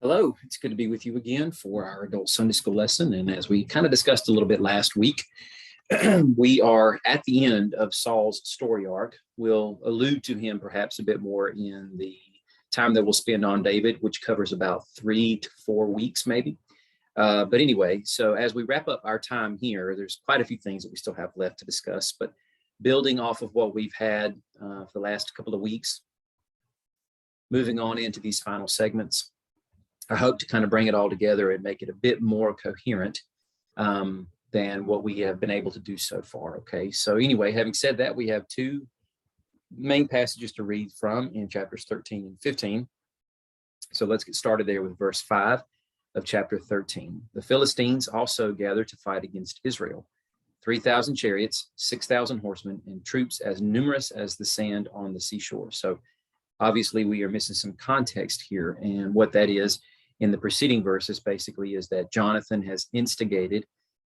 Hello, it's good to be with you again for our adult Sunday school lesson. And as we kind of discussed a little bit last week, we are at the end of Saul's story arc. We'll allude to him perhaps a bit more in the time that we'll spend on David, which covers about 3 to 4 weeks maybe. But anyway, so as we wrap up our time here, there's quite a few things that we still have left to discuss, but building off of what we've had for the last couple of weeks, moving on into these final segments, I hope to kind of bring it all together and make it a bit more coherent than what we have been able to do so far. Okay, so anyway, having said that, we have two main passages to read from in chapters 13 and 15. So let's get started there with verse 5 of chapter 13. The Philistines also gathered to fight against Israel. 3,000 chariots, 6,000 horsemen, and troops as numerous as the sand on the seashore. So obviously we are missing some context here, and what that is in the preceding verses basically is that Jonathan has instigated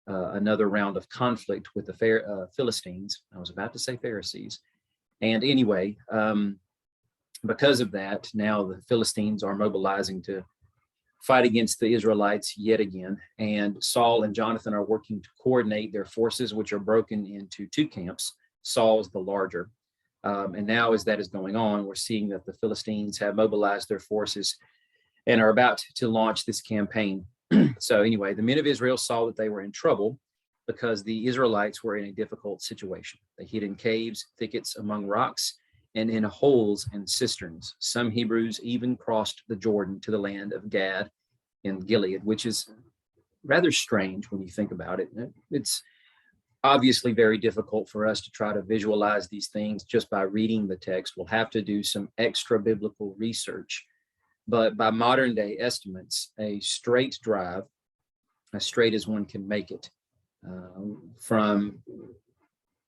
another round of conflict with the Philistines. I was about to say Pharisees. And anyway, because of that, now the Philistines are mobilizing to fight against the Israelites yet again. And Saul and Jonathan are working to coordinate their forces, which are broken into two camps. Saul's the larger. And now as that is going on, we're seeing that the Philistines have mobilized their forces and are about to launch this campaign. So anyway, the men of Israel saw that they were in trouble because the Israelites were in a difficult situation. They hid in caves, thickets, among rocks, and in holes and cisterns. Some Hebrews even crossed the Jordan to the land of Gad and Gilead, which is rather strange when you think about it. It's obviously very difficult for us to try to visualize these things just by reading the text. We'll have to do some extra biblical research. But by modern day estimates, a straight drive, as straight as one can make it, from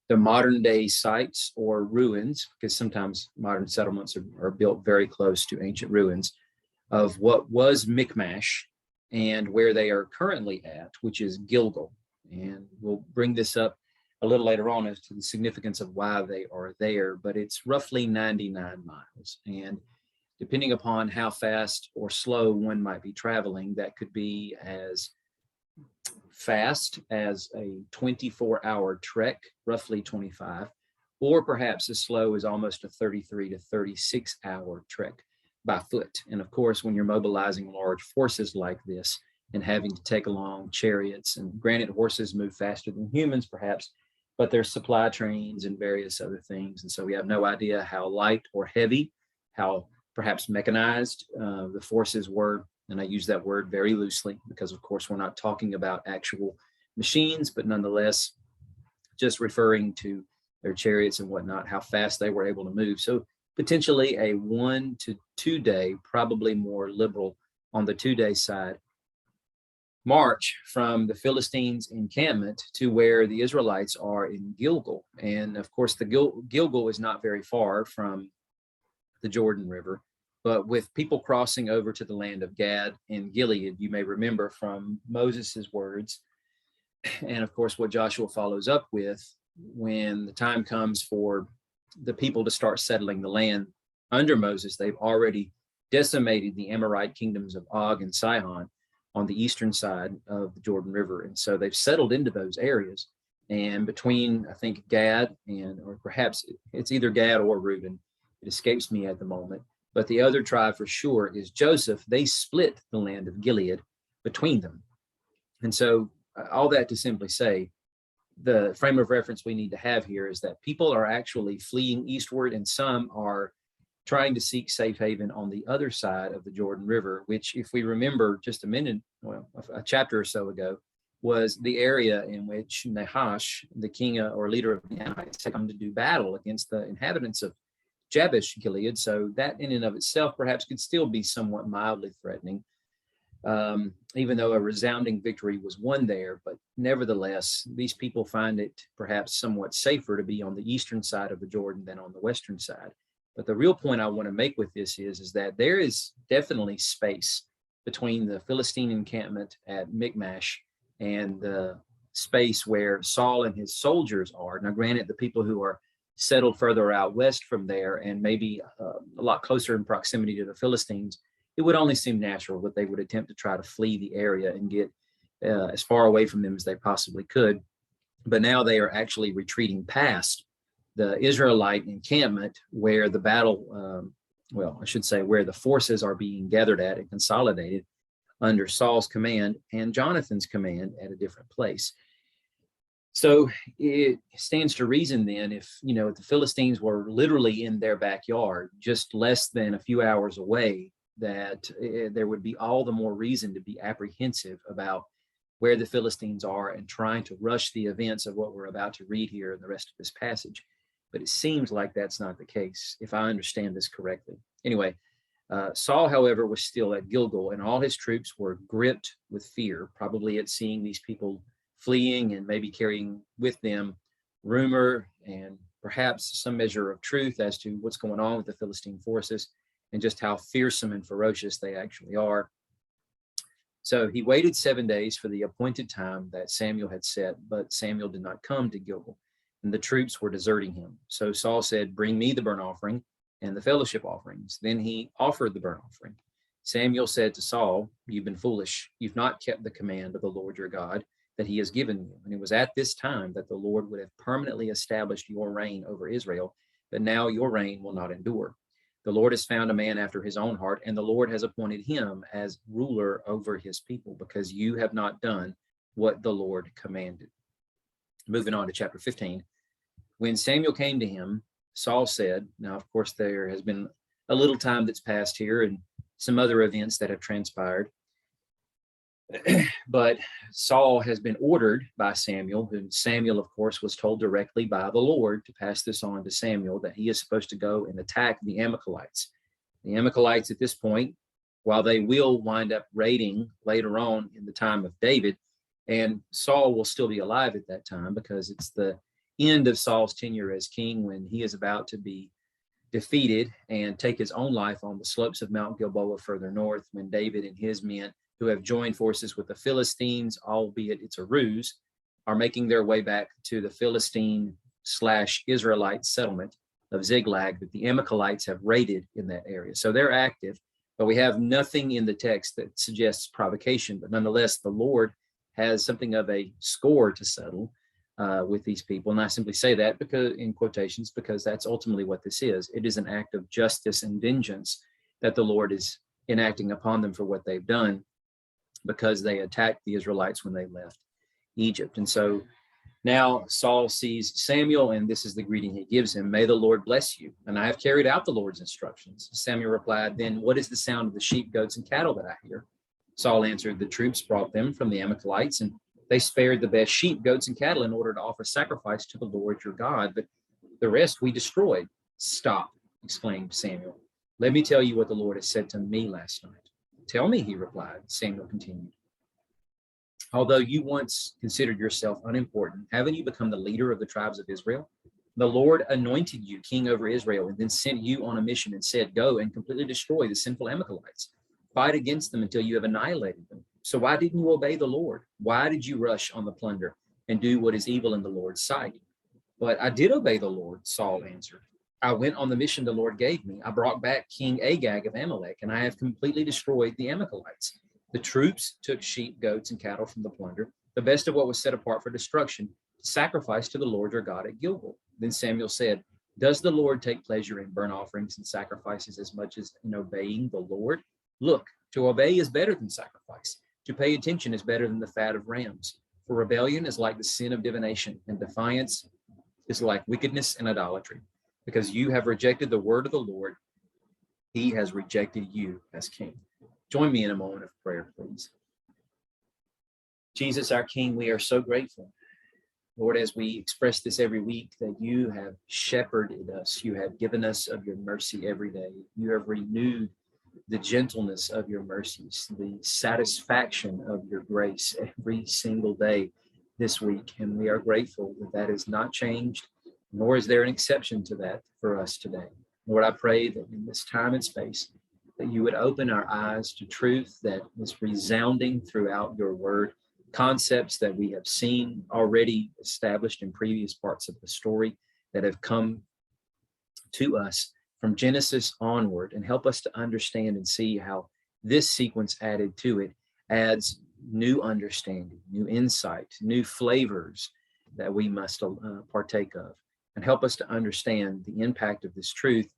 the modern day sites or ruins, because sometimes modern settlements are built very close to ancient ruins, of what was Michmash and where they are currently at, which is Gilgal. And we'll bring this up a little later on as to the significance of why they are there, but it's roughly 99 miles. And depending upon how fast or slow one might be traveling, that could be as fast as a 24-hour trek, roughly 25, or perhaps as slow as almost a 33 to 36-hour trek by foot. And of course, when you're mobilizing large forces like this and having to take along chariots, and granted, horses move faster than humans perhaps, but there's supply trains and various other things. And so we have no idea how light or heavy, how perhaps mechanized the forces were. And I use that word very loosely because, of course, we're not talking about actual machines, but nonetheless, just referring to their chariots and whatnot, how fast they were able to move. So potentially a 1 to 2 day, probably more liberal on the 2-day side, march from the Philistines' encampment to where the Israelites are in Gilgal. And of course, the Gilgal is not very far from the Jordan River, but with people crossing over to the land of Gad and Gilead, you may remember from Moses's words, and of course what Joshua follows up with, when the time comes for the people to start settling the land under Moses, they've already decimated the Amorite kingdoms of Og and Sihon on the eastern side of the Jordan River. And so they've settled into those areas. And between, I think, Gad and, or perhaps it's either Gad or Reuben, it escapes me at the moment, but the other tribe for sure is Joseph. They split the land of Gilead between them. And so all that to simply say, the frame of reference we need to have here is that people are actually fleeing eastward, and some are trying to seek safe haven on the other side of the Jordan River, which, if we remember just a chapter or so ago, was the area in which Nahash, the king or leader of the Ammonites, had come to do battle against the inhabitants of Jabesh Gilead. So that in and of itself perhaps could still be somewhat mildly threatening, even though a resounding victory was won there. But nevertheless, these people find it perhaps somewhat safer to be on the eastern side of the Jordan than on the western side. But the real point I want to make with this is that there is definitely space between the Philistine encampment at Michmash and the space where Saul and his soldiers are. Now, granted, the people who are settled further out west from there and maybe a lot closer in proximity to the Philistines it would only seem natural that they would attempt to try to flee the area and get as far away from them as they possibly could. But now they are actually retreating past the Israelite encampment where the battle, well, I should say where the forces are being gathered at and consolidated under Saul's command and Jonathan's command at a different place. So it stands to reason then, if the Philistines were literally in their backyard, just less than a few hours away, that there would be all the more reason to be apprehensive about where the Philistines are and trying to rush the events of what we're about to read here in the rest of this passage. But it seems like that's not the case, if I understand this correctly. Anyway, Saul, however, was still at Gilgal, and all his troops were gripped with fear, probably at seeing these people fleeing and maybe carrying with them rumor and perhaps some measure of truth as to what's going on with the Philistine forces and just how fearsome and ferocious they actually are. So he waited 7 days for the appointed time that Samuel had set, but Samuel did not come to Gilgal, and the troops were deserting him. So Saul said, "Bring me the burnt offering and the fellowship offerings." Then he offered the burnt offering. Samuel said to Saul, "You've been foolish. You've not kept the command of the Lord your God that he has given you." And it was at this time that the Lord would have permanently established your reign over Israel, but now your reign will not endure. The Lord has found a man after his own heart, and the Lord has appointed him as ruler over his people, because you have not done what the Lord commanded. Moving on to chapter 15. When Samuel came to him, Saul said, now, of course, there has been a little time that's passed here and some other events that have transpired. But Saul has been ordered by Samuel, who Samuel, of course, was told directly by the Lord to pass this on to Samuel, that he is supposed to go and attack the Amalekites. The Amalekites at this point, while they will wind up raiding later on in the time of David, and Saul will still be alive at that time because it's the end of Saul's tenure as king when he is about to be defeated and take his own life on the slopes of Mount Gilboa further north, when David and his men, who have joined forces with the Philistines, albeit it's a ruse, are making their way back to the Philistine/Israelite settlement of Ziklag that the Amalekites have raided in that area. So they're active, but we have nothing in the text that suggests provocation. But nonetheless, the Lord has something of a score to settle with these people. And I simply say that because, in quotations, because that's ultimately what this is. It is an act of justice and vengeance that the Lord is enacting upon them for what they've done, because they attacked the Israelites when they left Egypt. And so now Saul sees Samuel, and this is the greeting he gives him: "May the Lord bless you. And I have carried out the Lord's instructions." Samuel replied, "Then what is the sound of the sheep, goats, and cattle that I hear?" Saul answered, "The troops brought them from the Amalekites, and they spared the best sheep, goats, and cattle in order to offer sacrifice to the Lord your God, but the rest we destroyed." "Stop," exclaimed Samuel. "Let me tell you what the Lord has said to me last night." "Tell me," he replied. Samuel continued, "Although you once considered yourself unimportant, haven't you become the leader of the tribes of Israel? The Lord anointed you king over Israel and then sent you on a mission and said, 'Go and completely destroy the sinful Amalekites. Fight against them until you have annihilated them.' So why didn't you obey the Lord? Why did you rush on the plunder and do what is evil in the Lord's sight?" "But I did obey the Lord," Saul answered. "I went on the mission the Lord gave me. I brought back King Agag of Amalek, and I have completely destroyed the Amalekites. The troops took sheep, goats, and cattle from the plunder, the best of what was set apart for destruction, to sacrifice to the Lord your God at Gilgal." Then Samuel said, "Does the Lord take pleasure in burnt offerings and sacrifices as much as in obeying the Lord? Look, to obey is better than sacrifice. To pay attention is better than the fat of rams. For rebellion is like the sin of divination, and defiance is like wickedness and idolatry. Because you have rejected the word of the Lord, he has rejected you as king." Join me in a moment of prayer, please. Jesus, our King, we are so grateful, Lord, as we express this every week, that you have shepherded us. You have given us of your mercy every day. You have renewed the gentleness of your mercies, the satisfaction of your grace every single day this week. And we are grateful that that has not changed, nor is there an exception to that for us today. Lord, I pray that in this time and space, that you would open our eyes to truth that is resounding throughout your word, concepts that we have seen already established in previous parts of the story that have come to us from Genesis onward, and help us to understand and see how this sequence added to it adds new understanding, new insight, new flavors that we must partake of, and help us to understand the impact of this truth,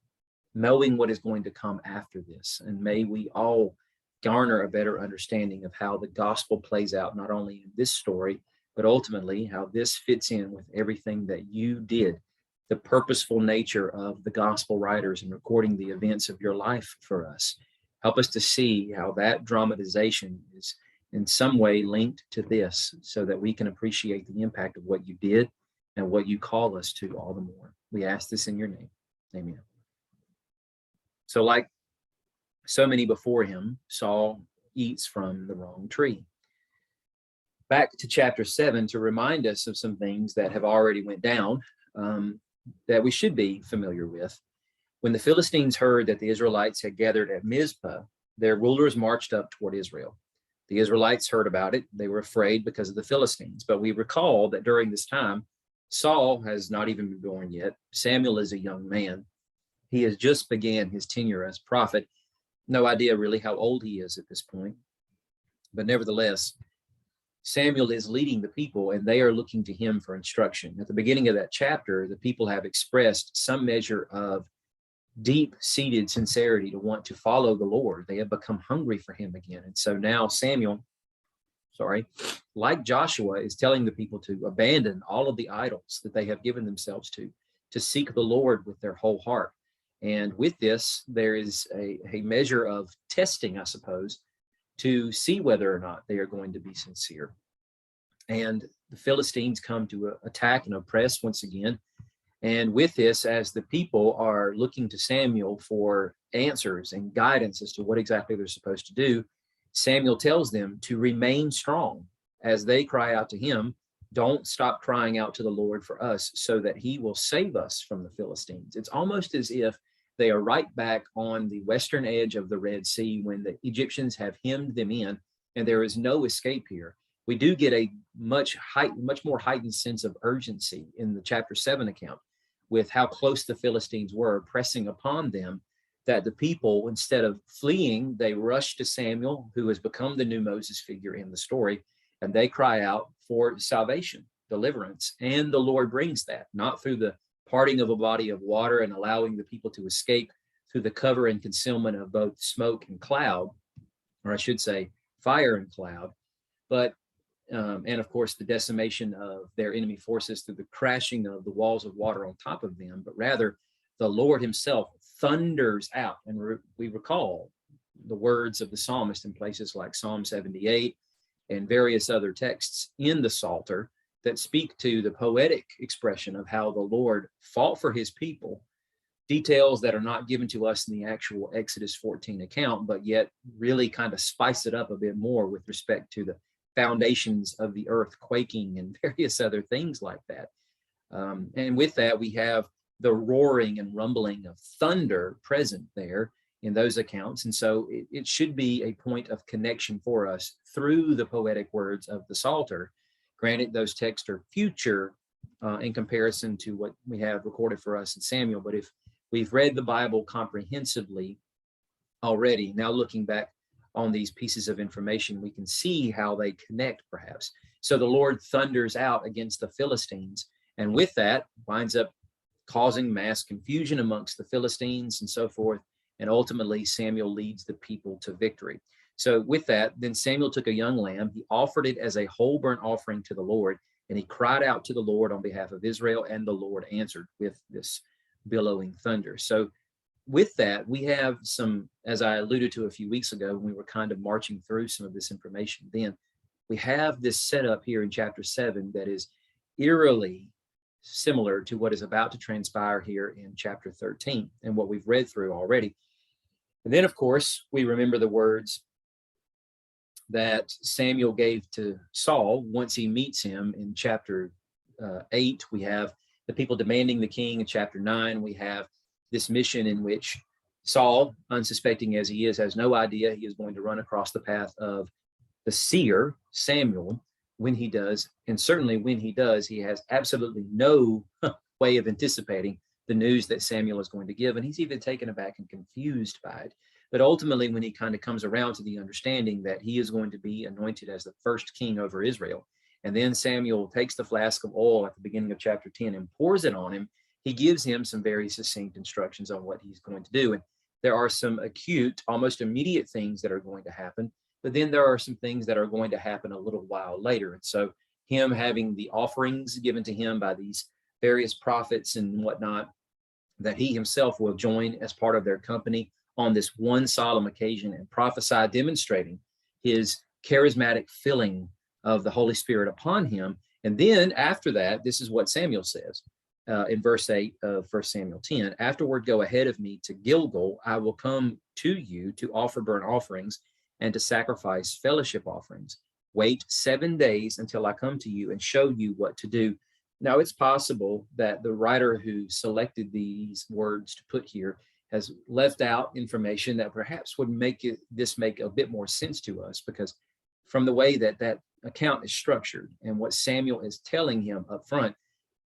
knowing what is going to come after this. And may we all garner a better understanding of how the gospel plays out, not only in this story, but ultimately how this fits in with everything that you did, the purposeful nature of the gospel writers in recording the events of your life for us. Help us to see how that dramatization is in some way linked to this, so that we can appreciate the impact of what you did and what you call us to all the more. We ask this in your name. Amen. So like so many before him, Saul eats from the wrong tree. Back to chapter 7 to remind us of some things that have already went down that we should be familiar with. When the Philistines heard that the Israelites had gathered at Mizpah, their rulers marched up toward Israel. The Israelites heard about it. They were afraid because of the Philistines. But we recall that during this time, Saul has not even been born yet. Samuel is a young man. He has just began his tenure as prophet. No idea really how old he is at this point. But nevertheless, Samuel is leading the people, and they are looking to him for instruction. At the beginning of that chapter, the people have expressed some measure of deep-seated sincerity to want to follow the Lord. They have become hungry for him again. And so now Samuel, like Joshua, is telling the people to abandon all of the idols that they have given themselves to seek the Lord with their whole heart. And with this, there is a measure of testing, I suppose, to see whether or not they are going to be sincere. And the Philistines come to attack and oppress once again. And with this, as the people are looking to Samuel for answers and guidance as to what exactly they're supposed to do, Samuel tells them to remain strong as they cry out to him. Don't stop crying out to the Lord for us, so that he will save us from the Philistines. It's almost as if they are right back on the western edge of the Red Sea when the Egyptians have hemmed them in, and there is no escape here. We do get a much more heightened sense of urgency in the chapter 7 account, with how close the Philistines were pressing upon them, that the people, instead of fleeing, they rush to Samuel, who has become the new Moses figure in the story, and they cry out for salvation, deliverance. And the Lord brings that, not through the parting of a body of water and allowing the people to escape through the cover and concealment of both smoke and cloud, or I should say fire and cloud, but and of course the decimation of their enemy forces through the crashing of the walls of water on top of them, but rather the Lord himself thunders out. And we recall the words of the psalmist in places like Psalm 78 and various other texts in the Psalter that speak to the poetic expression of how the Lord fought for his people, details that are not given to us in the actual Exodus 14 account, but yet really kind of spice it up a bit more with respect to the foundations of the earth quaking and various other things like that. And with that, we have the roaring and rumbling of thunder present there in those accounts. And so it should be a point of connection for us through the poetic words of the Psalter. Granted, those texts are future in comparison to what we have recorded for us in Samuel. But if we've read the Bible comprehensively already, now looking back on these pieces of information, we can see how they connect perhaps. So the Lord thunders out against the Philistines, and with that winds up causing mass confusion amongst the Philistines and so forth. And ultimately Samuel leads the people to victory. So with that, then Samuel took a young lamb, he offered it as a whole burnt offering to the Lord, and he cried out to the Lord on behalf of Israel, and the Lord answered with this billowing thunder. So with that, we have some, as I alluded to a few weeks ago, when we were kind of marching through some of this information, then we have this setup here in chapter 7 that is eerily similar to what is about to transpire here in chapter 13 and what we've read through already. And then, of course, we remember the words that Samuel gave to Saul once he meets him in chapter 8. We have the people demanding the king. In chapter 9, we have this mission in which Saul, unsuspecting as he is, has no idea he is going to run across the path of the seer, Samuel, when he does. And certainly when he does, he has absolutely no way of anticipating the news that Samuel is going to give. And he's even taken aback and confused by it. But ultimately, when he kind of comes around to the understanding that he is going to be anointed as the first king over Israel, and then Samuel takes the flask of oil at the beginning of chapter 10 and pours it on him, he gives him some very succinct instructions on what he's going to do. And there are some acute, almost immediate things that are going to happen, but then there are some things that are going to happen a little while later. And so him having the offerings given to him by these various prophets and whatnot, that he himself will join as part of their company on this one solemn occasion and prophesy, demonstrating his charismatic filling of the Holy Spirit upon him. And then after that, this is what Samuel says in verse 8 of 1 Samuel 10. Afterward, go ahead of me to Gilgal. I will come to you to offer burnt offerings and to sacrifice fellowship offerings. Wait 7 days until I come to you and show you what to do. Now, it's possible that the writer who selected these words to put here has left out information that perhaps would make this make a bit more sense to us, because from the way that that account is structured and what Samuel is telling him up front,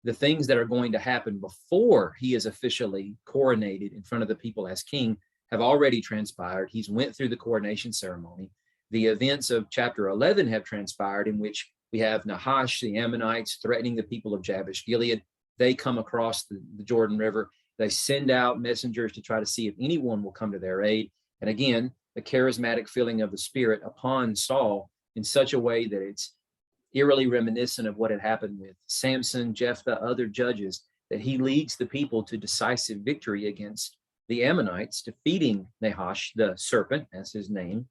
the things that are going to happen before he is officially coronated in front of the people as king have already transpired. He's went through the coronation ceremony. The events of chapter 11 have transpired, in which we have Nahash, the Ammonites, threatening the people of Jabesh Gilead. They come across the Jordan River. They send out messengers to try to see if anyone will come to their aid. And again, the charismatic filling of the Spirit upon Saul in such a way that it's eerily reminiscent of what had happened with Samson, Jephthah, other judges, that he leads the people to decisive victory against the Ammonites, defeating Nahash, the serpent, as his name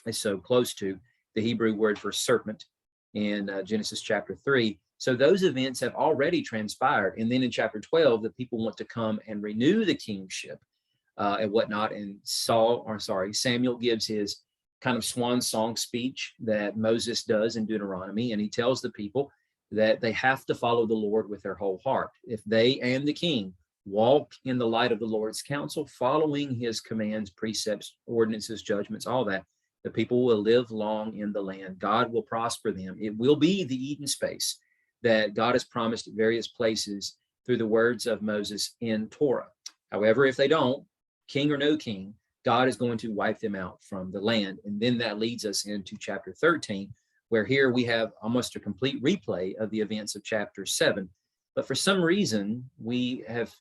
is so close to the Hebrew word for serpent in Genesis chapter 3. So those events have already transpired. And then in chapter 12, the people want to come and renew the kingship and whatnot. And Samuel gives his kind of swan song speech that Moses does in Deuteronomy. And he tells the people that they have to follow the Lord with their whole heart. If they and the king walk in the light of the Lord's counsel, following his commands, precepts, ordinances, judgments, all that, the people will live long in the land. God will prosper them. It will be the Eden space that God has promised at various places through the words of Moses in Torah. However, if they don't, king or no king, God is going to wipe them out from the land. And then that leads us into chapter 13, where here we have almost a complete replay of the events of chapter 7. But for some reason, we have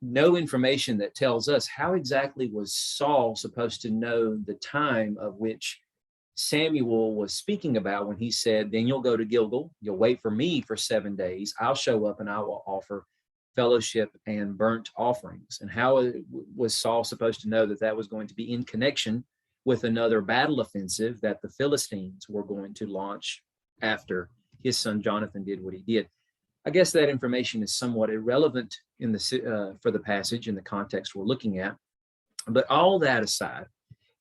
no information that tells us how exactly was Saul supposed to know the time of which Samuel was speaking about when he said, then you'll go to Gilgal, you'll wait for me for 7 days, I'll show up and I will offer fellowship and burnt offerings. And how was Saul supposed to know that that was going to be in connection with another battle offensive that the Philistines were going to launch after his son Jonathan did what he did? I guess that information is somewhat irrelevant in the for the passage in the context we're looking at. But all that aside,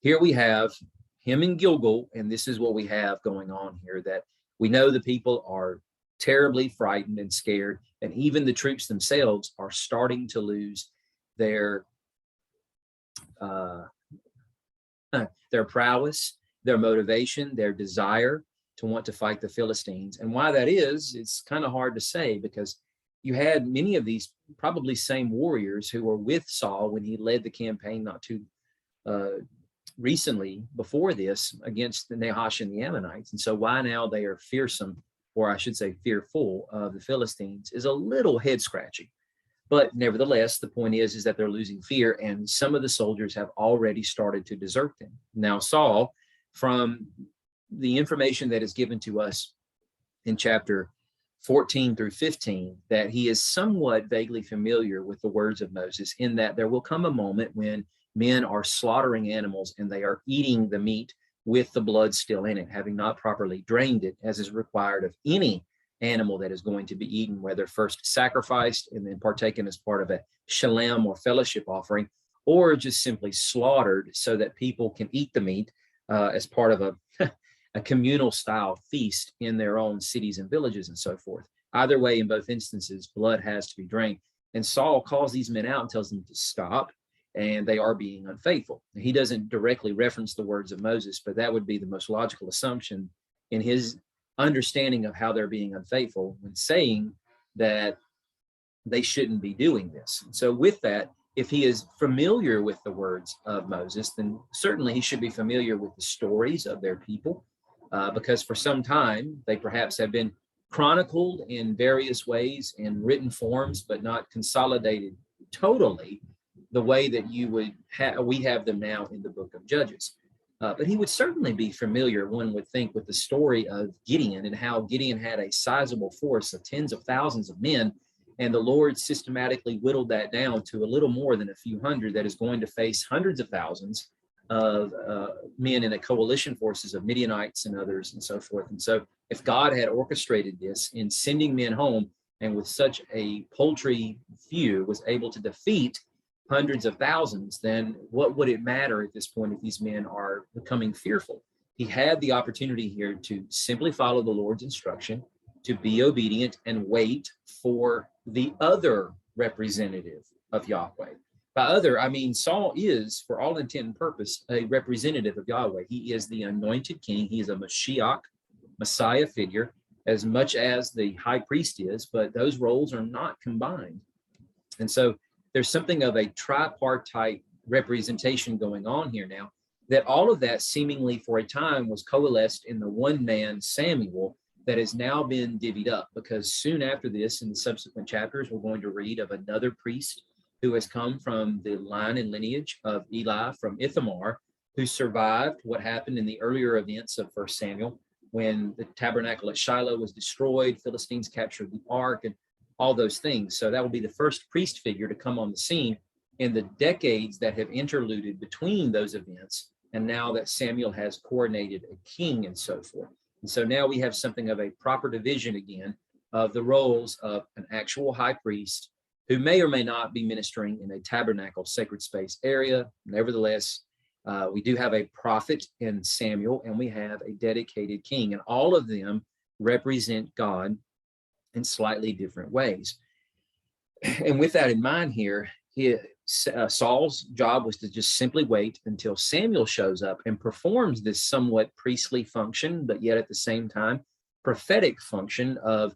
here we have him in Gilgal, and this is what we have going on here, that we know the people are terribly frightened and scared, and even the troops themselves are starting to lose their prowess, their motivation, their desire to want to fight the Philistines. And why that is, it's kind of hard to say, because you had many of these probably same warriors who were with Saul when he led the campaign not too recently before this against the Nahash and the Ammonites. And so why now they are fearsome, or I should say fearful of the Philistines, is a little head scratching. But nevertheless, the point is that they're losing fear, and some of the soldiers have already started to desert them. Now, Saul, from the information that is given to us in chapter 14 through 15, that he is somewhat vaguely familiar with the words of Moses, in that there will come a moment when men are slaughtering animals and they are eating the meat with the blood still in it, having not properly drained it, as is required of any animal that is going to be eaten, whether first sacrificed and then partaken as part of a shalem or fellowship offering, or just simply slaughtered so that people can eat the meat as part of a communal style feast in their own cities and villages and so forth. Either way, in both instances, blood has to be drained. And Saul calls these men out and tells them to stop, and they are being unfaithful. He doesn't directly reference the words of Moses, but that would be the most logical assumption in his understanding of how they're being unfaithful, when saying that they shouldn't be doing this. And so with that, if he is familiar with the words of Moses, then certainly he should be familiar with the stories of their people, because for some time they perhaps have been chronicled in various ways in written forms, but not consolidated totally the way that we have them now in the book of Judges. But he would certainly be familiar, one would think, with the story of Gideon and how Gideon had a sizable force of tens of thousands of men, and the Lord systematically whittled that down to a little more than a few hundred that is going to face hundreds of thousands of men in a coalition forces of Midianites and others and so forth. And so if God had orchestrated this in sending men home, and with such a paltry few was able to defeat hundreds of thousands, then what would it matter at this point if these men are becoming fearful? He had the opportunity here to simply follow the Lord's instruction, to be obedient and wait for the other representative of Yahweh. By other, I mean Saul is, for all intent and purpose, a representative of Yahweh. He is the anointed king. He is a Mashiach, Messiah figure, as much as the high priest is, but those roles are not combined. And so there's something of a tripartite representation going on here now, that all of that seemingly for a time was coalesced in the one man Samuel that has now been divvied up, because soon after this, in the subsequent chapters, we're going to read of another priest who has come from the line and lineage of Eli from Ithamar, who survived what happened in the earlier events of 1 Samuel, when the tabernacle at Shiloh was destroyed, Philistines captured the ark, and all those things. So that will be the first priest figure to come on the scene in the decades that have interluded between those events, and now that Samuel has coronated a king and so forth. And so now we have something of a proper division again of the roles of an actual high priest who may or may not be ministering in a tabernacle sacred space area. Nevertheless, we do have a prophet in Samuel, and we have a dedicated king, and all of them represent God in slightly different ways. And with that in mind here, Saul's job was to just simply wait until Samuel shows up and performs this somewhat priestly function, but yet at the same time, prophetic function of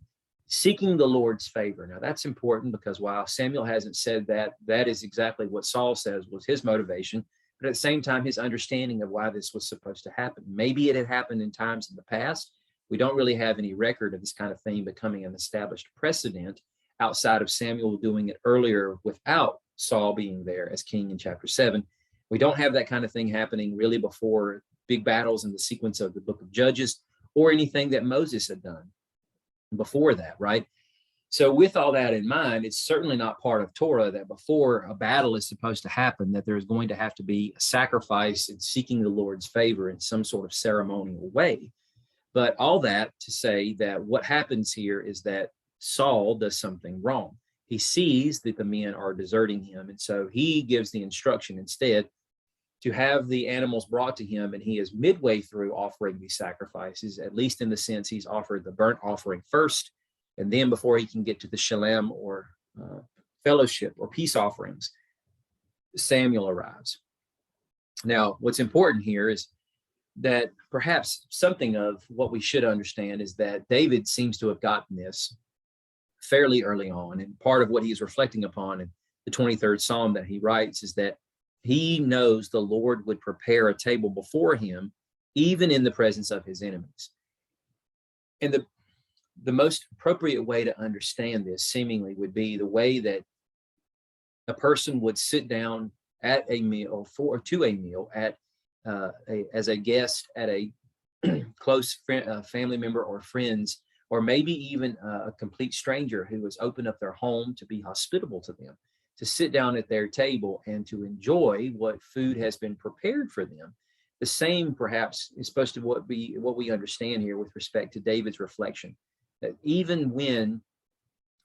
seeking the Lord's favor. Now that's important, because while Samuel hasn't said that, that is exactly what Saul says was his motivation. But at the same time, his understanding of why this was supposed to happen. Maybe it had happened in times in the past. We don't really have any record of this kind of thing becoming an established precedent outside of Samuel doing it earlier without Saul being there as king in chapter 7. We don't have that kind of thing happening really before big battles in the sequence of the book of Judges, or anything that Moses had done before that, right? So with all that in mind, it's certainly not part of Torah that before a battle is supposed to happen, that there's going to have to be a sacrifice and seeking the Lord's favor in some sort of ceremonial way. But all that to say that what happens here is that Saul does something wrong. He sees that the men are deserting him, and so he gives the instruction instead to have the animals brought to him, and he is midway through offering these sacrifices, at least in the sense he's offered the burnt offering first, and then before he can get to the shalem or fellowship or peace offerings, Samuel arrives. Now, what's important here is that perhaps something of what we should understand is that David seems to have gotten this fairly early on. And part of what he's reflecting upon in the 23rd Psalm that he writes is that he knows the Lord would prepare a table before him, even in the presence of his enemies. And the most appropriate way to understand this seemingly would be the way that a person would sit down at a meal as a guest at a close family member or friends, or maybe even a complete stranger who has opened up their home to be hospitable to them, to sit down at their table and to enjoy what food has been prepared for them. The same perhaps is supposed to what we understand here with respect to David's reflection, that even when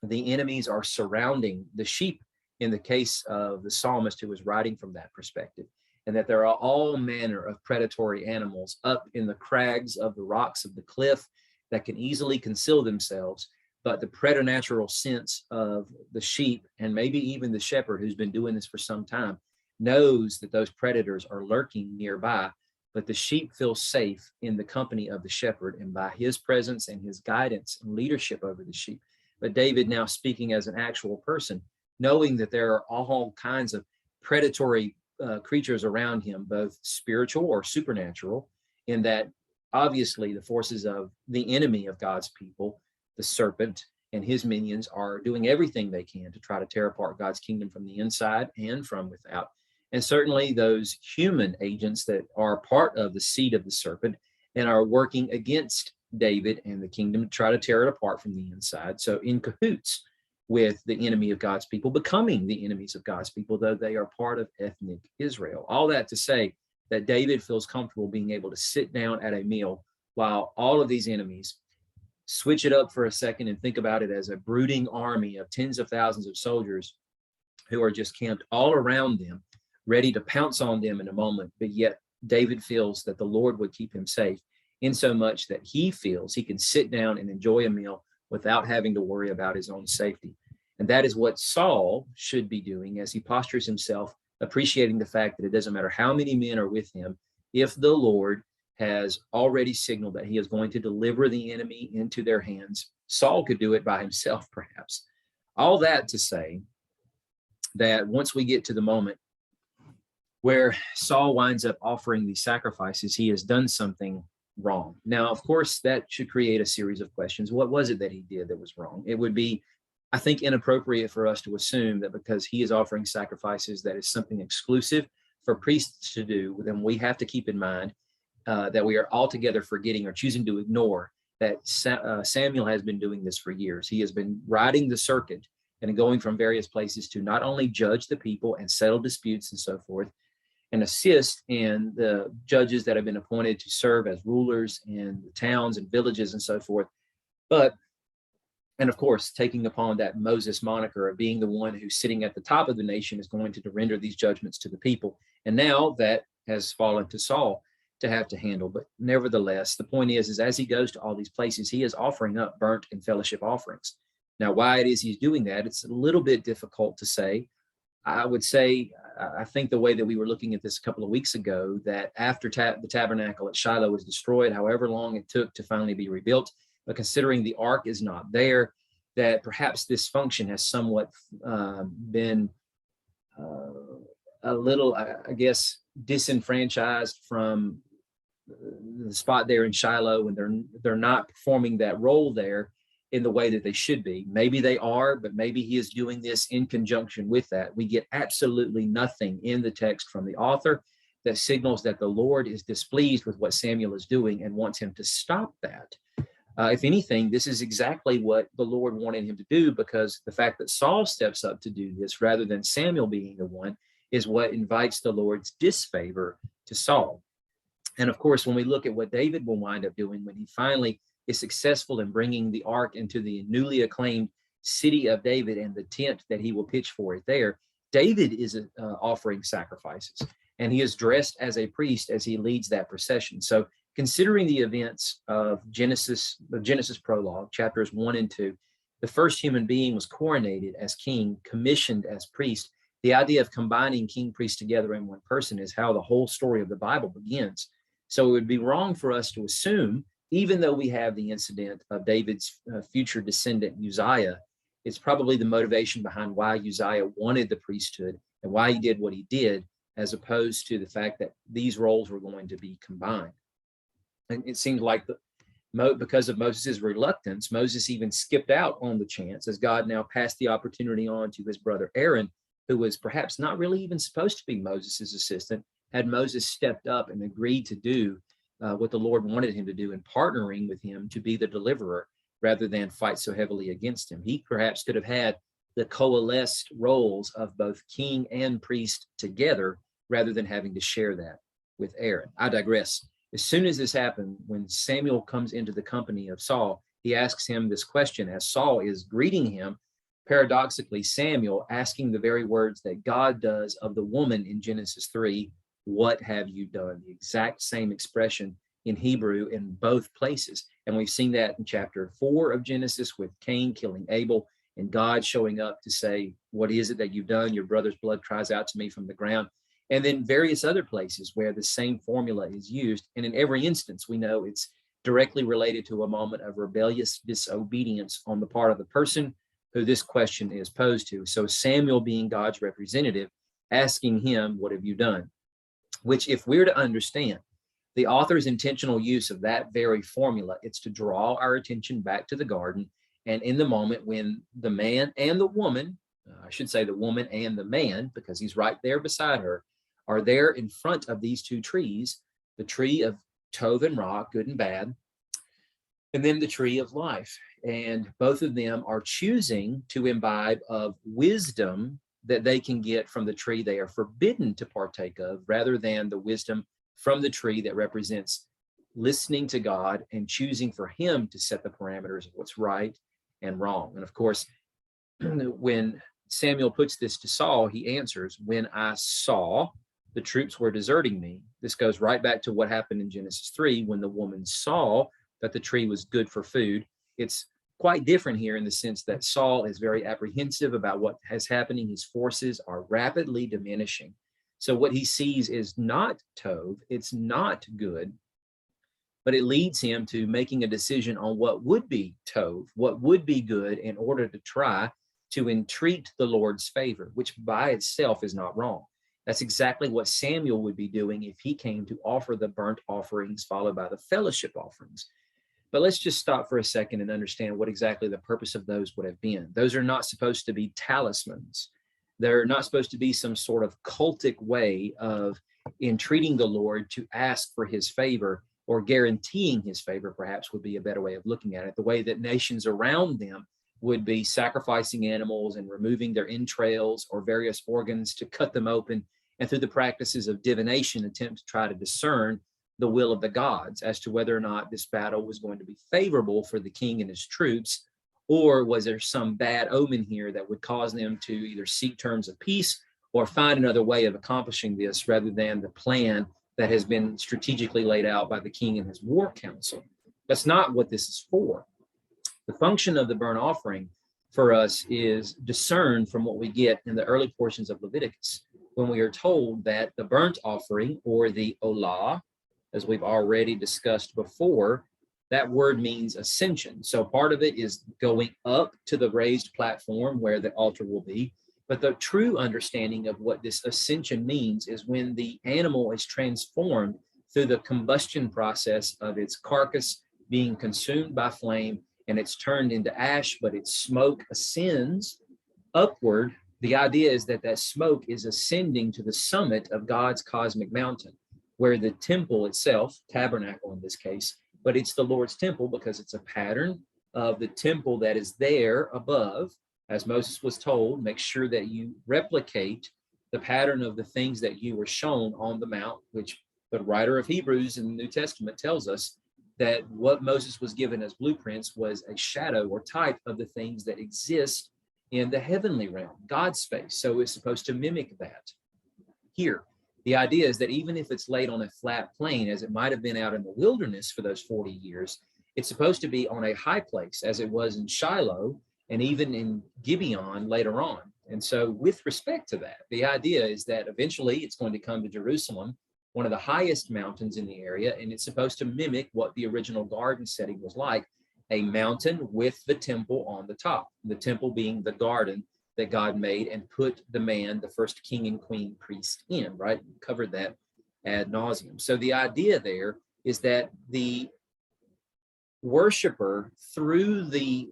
the enemies are surrounding the sheep, in the case of the psalmist who was writing from that perspective, and that there are all manner of predatory animals up in the crags of the rocks of the cliff that can easily conceal themselves, but the preternatural sense of the sheep, and maybe even the shepherd who's been doing this for some time, knows that those predators are lurking nearby, but the sheep feel safe in the company of the shepherd and by his presence and his guidance and leadership over the sheep. But David, now speaking as an actual person, knowing that there are all kinds of predatory creatures around him, both spiritual or supernatural, in that obviously the forces of the enemy of God's people, the serpent and his minions, are doing everything they can to try to tear apart God's kingdom from the inside and from without. And certainly those human agents that are part of the seed of the serpent and are working against David and the kingdom to try to tear it apart from the inside. So in cahoots with the enemy of God's people, becoming the enemies of God's people, though they are part of ethnic Israel. All that to say that David feels comfortable being able to sit down at a meal while all of these enemies, switch it up for a second and think about it as a brooding army of tens of thousands of soldiers who are just camped all around them, ready to pounce on them in a moment. But yet David feels that the Lord would keep him safe, in so much that he feels he can sit down and enjoy a meal without having to worry about his own safety. And that is what Saul should be doing as he postures himself, appreciating the fact that it doesn't matter how many men are with him, if the Lord has already signaled that he is going to deliver the enemy into their hands. Saul could do it by himself, perhaps. All that to say that once we get to the moment where Saul winds up offering these sacrifices, he has done something wrong. Now, of course, that should create a series of questions. What was it that he did that was wrong? It would be, I think, inappropriate for us to assume that because he is offering sacrifices, that is something exclusive for priests to do. Then we have to keep in mind that we are altogether forgetting or choosing to ignore that Samuel has been doing this for years. He has been riding the circuit and going from various places to not only judge the people and settle disputes and so forth, and assist in the judges that have been appointed to serve as rulers in the towns and villages and so forth. But, and of course, taking upon that Moses moniker of being the one who's sitting at the top of the nation is going to render these judgments to the people. And now that has fallen to Saul to have to handle. But nevertheless, the point is as he goes to all these places, he is offering up burnt and fellowship offerings. Now, why it is he's doing that, it's a little bit difficult to say. I would say, I think the way that we were looking at this a couple of weeks ago, that after the tabernacle at Shiloh was destroyed, however long it took to finally be rebuilt, but considering the ark is not there, that perhaps this function has somewhat been a little, I guess, disenfranchised from the spot there in Shiloh, and they're not performing that role there in the way that they should be. Maybe they are, but maybe he is doing this in conjunction with that. We get absolutely nothing in the text from the author that signals that the Lord is displeased with what Samuel is doing and wants him to stop that. If anything, this is exactly what the Lord wanted him to do, because the fact that Saul steps up to do this rather than Samuel being the one is what invites the Lord's disfavor to Saul. And of course, when we look at what David will wind up doing when he finally is successful in bringing the ark into the newly acclaimed city of David and the tent that he will pitch for it there, David is offering sacrifices, and he is dressed as a priest as he leads that procession. So considering the events of the Genesis prologue, chapters 1 and 2, the first human being was coronated as king, commissioned as priest. The idea of combining king priest together in one person is how the whole story of the Bible begins. So it would be wrong for us to assume, even though we have the incident of David's future descendant Uzziah, it's probably the motivation behind why Uzziah wanted the priesthood and why he did what he did, as opposed to the fact that these roles were going to be combined. And it seems like because of Moses' reluctance, Moses even skipped out on the chance, as God now passed the opportunity on to his brother Aaron, who was perhaps not really even supposed to be Moses' assistant, had Moses stepped up and agreed to do what the Lord wanted him to do, in partnering with him to be the deliverer rather than fight so heavily against him. He perhaps could have had the coalesced roles of both king and priest together rather than having to share that with Aaron. I digress. As soon as this happened, when Samuel comes into the company of Saul, he asks him this question as Saul is greeting him. Paradoxically, Samuel asking the very words that God does of the woman in Genesis 3, "What have you done?" The exact same expression in Hebrew in both places. And we've seen that in chapter 4 of Genesis with Cain killing Abel and God showing up to say, "What is it that you've done? Your brother's blood cries out to me from the ground." And then various other places where the same formula is used. And in every instance, we know it's directly related to a moment of rebellious disobedience on the part of the person who this question is posed to. So Samuel, being God's representative, asking him, what have you done? Which, if we're to understand the author's intentional use of that very formula, it's to draw our attention back to the garden. And in the moment when the man and the woman, I should say the woman and the man, because he's right there beside her, are there in front of these two trees, the tree of Tov and Ra, good and bad, and then the tree of life. And both of them are choosing to imbibe of wisdom that they can get from the tree they are forbidden to partake of, rather than the wisdom from the tree that represents listening to God and choosing for him to set the parameters of what's right and wrong. And of course, when Samuel puts this to Saul, he answers, when I saw the troops were deserting me. This goes right back to what happened in Genesis 3, when the woman saw that the tree was good for food. It's quite different here in the sense that Saul is very apprehensive about what is happening. His forces are rapidly diminishing. So what he sees is not Tov, it's not good, but it leads him to making a decision on what would be Tov, what would be good, in order to try to entreat the Lord's favor, which by itself is not wrong. That's exactly what Samuel would be doing if he came to offer the burnt offerings followed by the fellowship offerings. But let's just stop for a second and understand what exactly the purpose of those would have been. Those are not supposed to be talismans. They're not supposed to be some sort of cultic way of entreating the Lord to ask for his favor, or guaranteeing his favor, perhaps would be a better way of looking at it, the way that nations around them would be sacrificing animals and removing their entrails or various organs to cut them open, and through the practices of divination attempt to try to discern the will of the gods as to whether or not this battle was going to be favorable for the king and his troops, or was there some bad omen here that would cause them to either seek terms of peace or find another way of accomplishing this rather than the plan that has been strategically laid out by the king and his war council. That's not what this is for. The function of the burnt offering for us is discerned from what we get in the early portions of Leviticus, when we are told that the burnt offering, or the olah, as we've already discussed before, that word means ascension. So part of it is going up to the raised platform where the altar will be. But the true understanding of what this ascension means is when the animal is transformed through the combustion process of its carcass being consumed by flame, and it's turned into ash, but its smoke ascends upward. The idea is that that smoke is ascending to the summit of God's cosmic mountain, where the temple itself, tabernacle in this case, but it's the Lord's temple because it's a pattern of the temple that is there above. As Moses was told, make sure that you replicate the pattern of the things that you were shown on the mount, which the writer of Hebrews in the New Testament tells us that what Moses was given as blueprints was a shadow or type of the things that exist in the heavenly realm, God's space. So it's supposed to mimic that. Here, the idea is that even if it's laid on a flat plain, as it might have been out in the wilderness for those 40 years, it's supposed to be on a high place, as it was in Shiloh and even in Gibeon later on. And so with respect to that, the idea is that eventually it's going to come to Jerusalem, one of the highest mountains in the area, and it's supposed to mimic what the original garden setting was like, a mountain with the temple on the top, the temple being the garden that God made and put the man, the first king and queen priest in, right? We covered that ad nauseum. So the idea there is that the worshiper, through the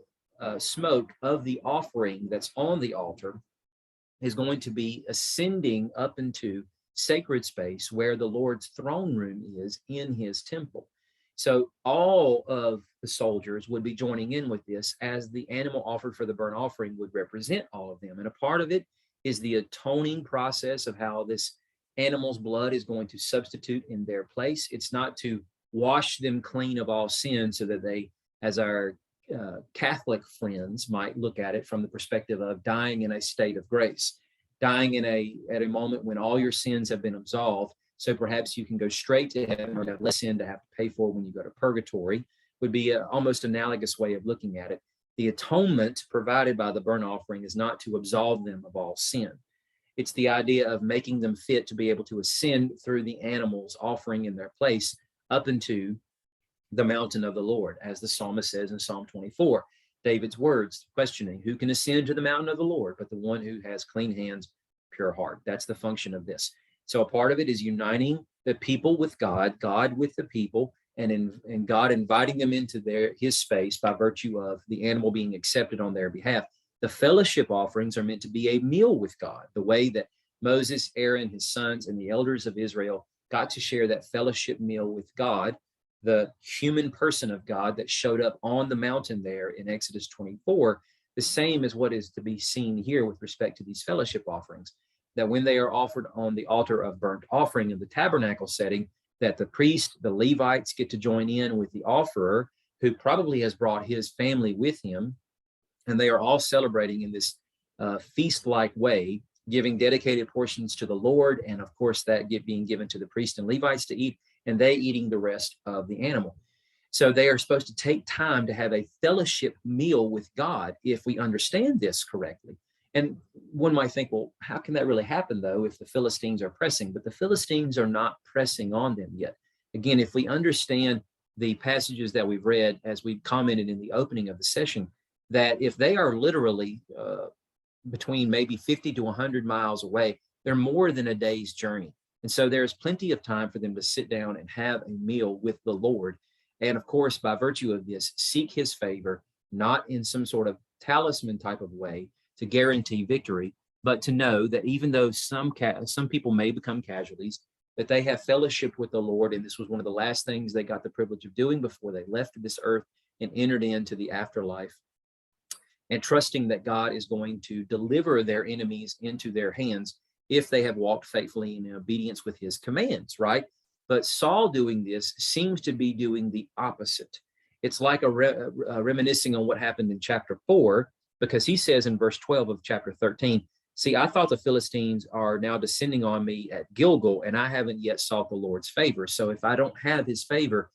smoke of the offering that's on the altar, is going to be ascending up into sacred space where the Lord's throne room is in his temple. So all of the soldiers would be joining in with this, as the animal offered for the burnt offering would represent all of them. And a part of it is the atoning process of how this animal's blood is going to substitute in their place. It's not to wash them clean of all sin so that they, as our Catholic friends might look at it from the perspective of dying in a state of grace, dying at a moment when all your sins have been absolved. So perhaps you can go straight to heaven, or have less sin to have to pay for when you go to purgatory, would be an almost analogous way of looking at it. The atonement provided by the burnt offering is not to absolve them of all sin. It's the idea of making them fit to be able to ascend through the animals offering in their place up into the mountain of the Lord, as the psalmist says in Psalm 24. David's words, questioning, who can ascend to the mountain of the Lord, but the one who has clean hands, pure heart. That's the function of this. So a part of it is uniting the people with God, God with the people, and God inviting them into his space by virtue of the animal being accepted on their behalf. The fellowship offerings are meant to be a meal with God, the way that Moses, Aaron, his sons, and the elders of Israel got to share that fellowship meal with God, the human person of God that showed up on the mountain there in Exodus 24, the same as what is to be seen here with respect to these fellowship offerings, that when they are offered on the altar of burnt offering in the tabernacle setting, that the priest, the Levites get to join in with the offerer, who probably has brought his family with him, and they are all celebrating in this feast-like way, giving dedicated portions to the Lord, and of course that being given to the priest and Levites to eat, and they eating the rest of the animal. So they are supposed to take time to have a fellowship meal with God if we understand this correctly. And one might think, well, how can that really happen, though, if the Philistines are pressing? But the Philistines are not pressing on them yet. Again, if we understand the passages that we've read, as we commented in the opening of the session, that if they are literally between maybe 50 to 100 miles away, they're more than a day's journey. And so there's plenty of time for them to sit down and have a meal with the Lord. And of course, by virtue of this, seek his favor, not in some sort of talisman type of way to guarantee victory, but to know that even though some people may become casualties, that they have fellowship with the Lord. And this was one of the last things they got the privilege of doing before they left this earth and entered into the afterlife, and trusting that God is going to deliver their enemies into their hands if they have walked faithfully in obedience with his commands, right? But Saul doing this seems to be doing the opposite. It's like reminiscing on what happened in chapter 4, because he says in verse 12 of chapter 13, see, I thought the Philistines are now descending on me at Gilgal, and I haven't yet sought the Lord's favor. So if I don't have his favor,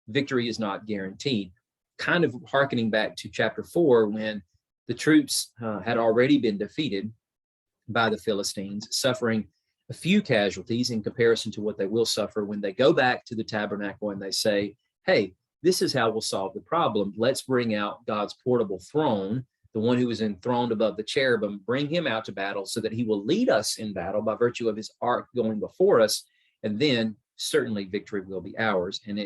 victory is not guaranteed. Kind of hearkening back to chapter 4, when the troops had already been defeated by the Philistines, suffering a few casualties in comparison to what they will suffer when they go back to the tabernacle and they say, hey, this is how we'll solve the problem. Let's bring out God's portable throne, the one who is enthroned above the cherubim, bring him out to battle so that he will lead us in battle by virtue of his ark going before us. And then certainly victory will be ours. And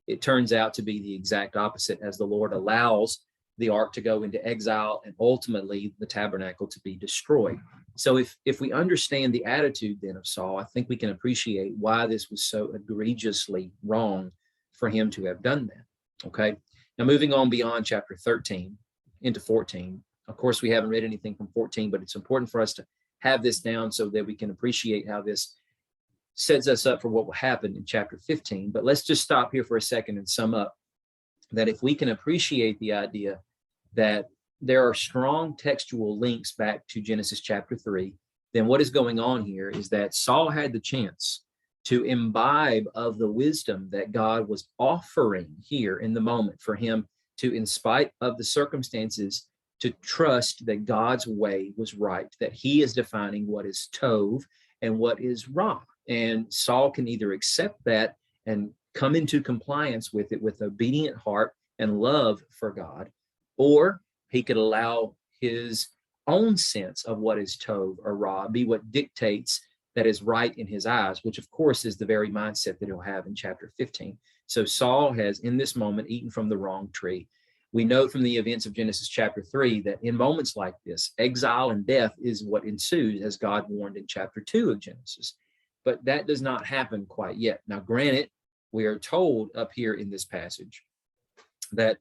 it turns out to be the exact opposite, as the Lord allows the ark to go into exile and ultimately the tabernacle to be destroyed. So if we understand the attitude then of Saul, I think we can appreciate why this was so egregiously wrong for him to have done that. Okay. Now moving on beyond chapter 13 into 14. Of course, we haven't read anything from 14, but it's important for us to have this down so that we can appreciate how this sets us up for what will happen in chapter 15. But let's just stop here for a second and sum up that if we can appreciate the idea that there are strong textual links back to Genesis chapter 3, then what is going on here is that Saul had the chance to imbibe of the wisdom that God was offering here in the moment for him to, in spite of the circumstances, to trust that God's way was right, that he is defining what is tov and what is ra. And Saul can either accept that and come into compliance with it with obedient heart and love for God, or he could allow his own sense of what is tov or ra be what dictates that is right in his eyes, which of course is the very mindset that he'll have in chapter 15. So Saul has in this moment eaten from the wrong tree. We know from the events of Genesis chapter 3 that in moments like this, exile and death is what ensues, as God warned in chapter 2 of Genesis. But that does not happen quite yet. Now, granted, we are told up here in this passage that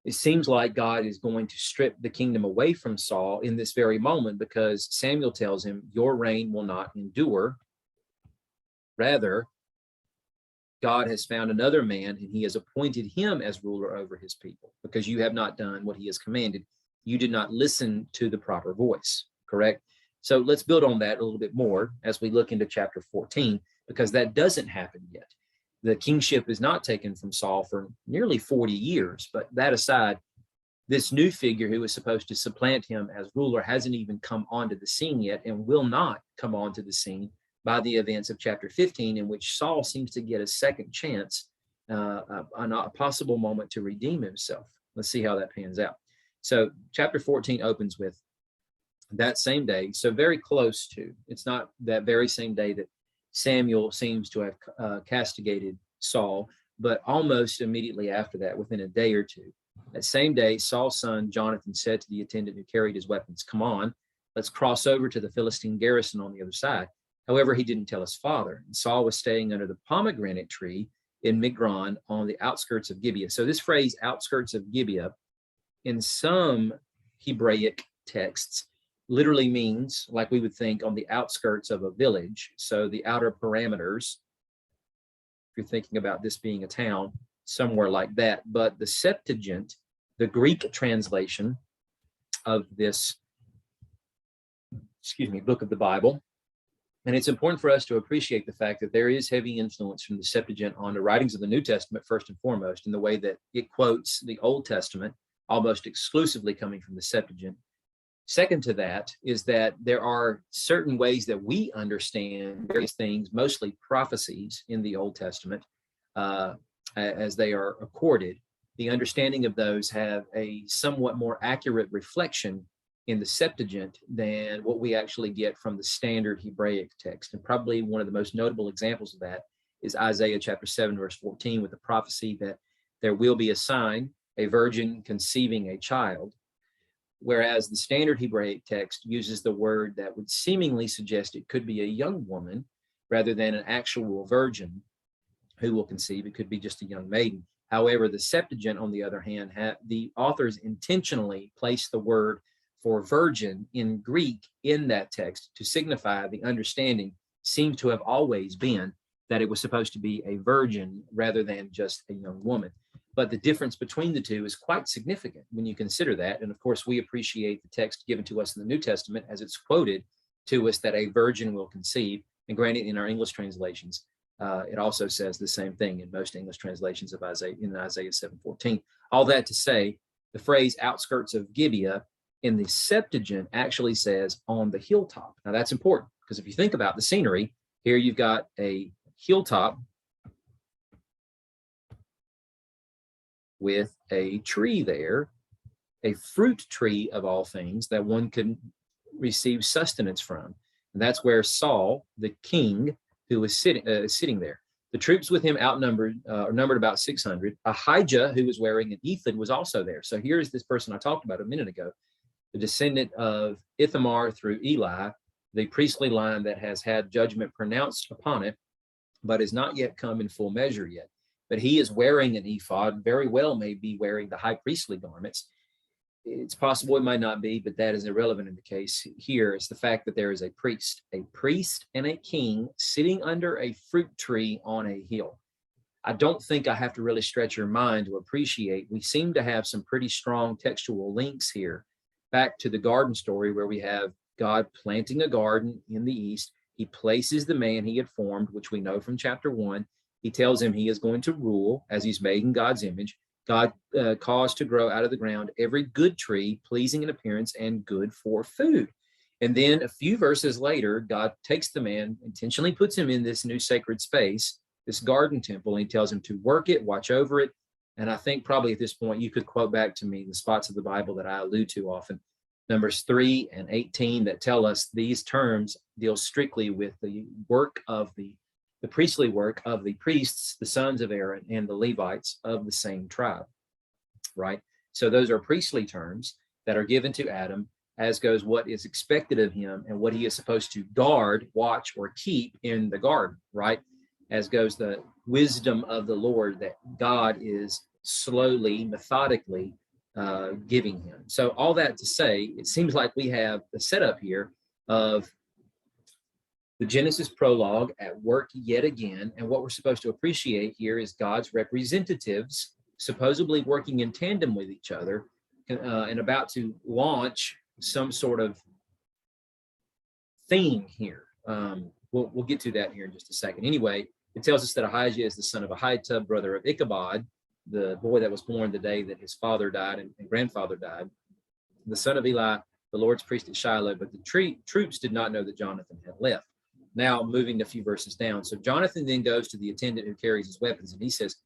it seems like God is going to strip the kingdom away from Saul in this very moment, because Samuel tells him, your reign will not endure. Rather, God has found another man and he has appointed him as ruler over his people, because you have not done what he has commanded. You did not listen to the proper voice, correct? So let's build on that a little bit more as we look into chapter 14, because that doesn't happen yet. The kingship is not taken from Saul for nearly 40 years, but that aside, this new figure who is supposed to supplant him as ruler hasn't even come onto the scene yet, and will not come onto the scene by the events of chapter 15, in which Saul seems to get a second chance, a possible moment to redeem himself. Let's see how that pans out. So chapter 14 opens with that same day. So very close to, it's not that very same day that Samuel seems to have castigated Saul, but almost immediately after that, within a day or two. That same day, Saul's son Jonathan said to the attendant who carried his weapons, "Come on, let's cross over to the Philistine garrison on the other side." However, he didn't tell his father. And Saul was staying under the pomegranate tree in Migron on the outskirts of Gibeah. So this phrase, outskirts of Gibeah, in some Hebraic texts, literally means, like we would think, on the outskirts of a village. So the outer parameters, if you're thinking about this being a town, somewhere like that. But the Septuagint, the Greek translation of this, book of the Bible, and it's important for us to appreciate the fact that there is heavy influence from the Septuagint on the writings of the New Testament, first and foremost, in the way that it quotes the Old Testament, almost exclusively coming from the Septuagint. Second to that is that there are certain ways that we understand various things, mostly prophecies in the Old Testament, as they are accorded. The understanding of those have a somewhat more accurate reflection in the Septuagint than what we actually get from the standard Hebraic text. And probably one of the most notable examples of that is Isaiah chapter 7, verse 14, with the prophecy that there will be a sign, a virgin conceiving a child. Whereas the standard Hebraic text uses the word that would seemingly suggest it could be a young woman rather than an actual virgin who will conceive. It could be just a young maiden. However, the Septuagint, on the other hand, the authors intentionally placed the word for virgin in Greek in that text to signify the understanding seems to have always been that it was supposed to be a virgin rather than just a young woman. But the difference between the two is quite significant when you consider that. And of course, we appreciate the text given to us in the New Testament as it's quoted to us that a virgin will conceive. And granted, in our English translations, it also says the same thing in most English translations of Isaiah, in Isaiah 7:14. All that to say, the phrase outskirts of Gibeah in the Septuagint actually says on the hilltop. Now that's important because if you think about the scenery, here you've got a hilltop with a tree there, a fruit tree of all things that one can receive sustenance from. And that's where Saul, the king, who was sitting there. The troops with him numbered about 600. Ahijah, who was wearing an ephod, was also there. So here's this person I talked about a minute ago, the descendant of Ithamar through Eli, the priestly line that has had judgment pronounced upon it, but has not yet come in full measure yet. But he is wearing an ephod, very well may be wearing the high priestly garments. It's possible it might not be, but that is irrelevant in the case here. It's the fact that there is a priest and a king sitting under a fruit tree on a hill. I don't think I have to really stretch your mind to appreciate. We seem to have some pretty strong textual links here back to the garden story where we have God planting a garden in the east. He places the man he had formed, which we know from chapter 1. He tells him he is going to rule as he's made in God's image. God caused to grow out of the ground every good tree, pleasing in appearance and good for food. And then a few verses later, God takes the man, intentionally puts him in this new sacred space, this garden temple, and he tells him to work it, watch over it. And I think probably at this point, you could quote back to me the spots of the Bible that I allude to often, Numbers 3 and 18, that tell us these terms deal strictly with the work of the priestly work of the priests, the sons of Aaron, and the Levites of the same tribe, right? So those are priestly terms that are given to Adam, as goes what is expected of him and what he is supposed to guard, watch, or keep in the garden, right? As goes the wisdom of the Lord that God is slowly, methodically giving him. So all that to say, it seems like we have the setup here of the Genesis prologue at work yet again. And what we're supposed to appreciate here is God's representatives supposedly working in tandem with each other and about to launch some sort of theme here. We'll get to that here in just a second. Anyway, it tells us that Ahijah is the son of Ahitub, brother of Ichabod, the boy that was born the day that his father died and grandfather died, the son of Eli, the Lord's priest at Shiloh. But the troops did not know that Jonathan had left. Now moving a few verses down. So Jonathan then goes to the attendant who carries his weapons and he says,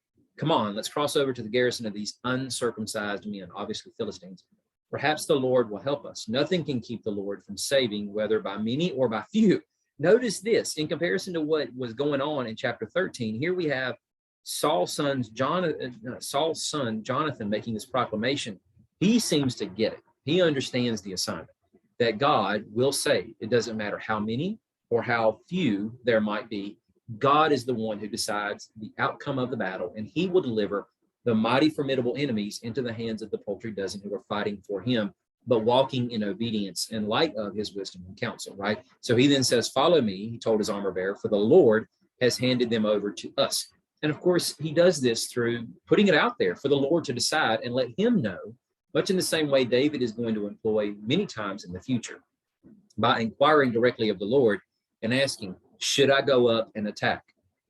Come on, let's cross over to the garrison of these uncircumcised men, obviously Philistines. Perhaps the Lord will help us. Nothing can keep the Lord from saving, whether by many or by few. Notice this, in comparison to what was going on in chapter 13, here we have Saul's son Jonathan making this proclamation. He seems to get it. He understands the assignment that God will save. It doesn't matter how many or how few there might be. God is the one who decides the outcome of the battle, and he will deliver the mighty, formidable enemies into the hands of the paltry dozen who are fighting for him, but walking in obedience in light of his wisdom and counsel, right? So he then says, follow me, he told his armor bearer, for the Lord has handed them over to us. And of course, he does this through putting it out there for the Lord to decide and let him know, much in the same way David is going to employ many times in the future, by inquiring directly of the Lord and asking, should I go up and attack?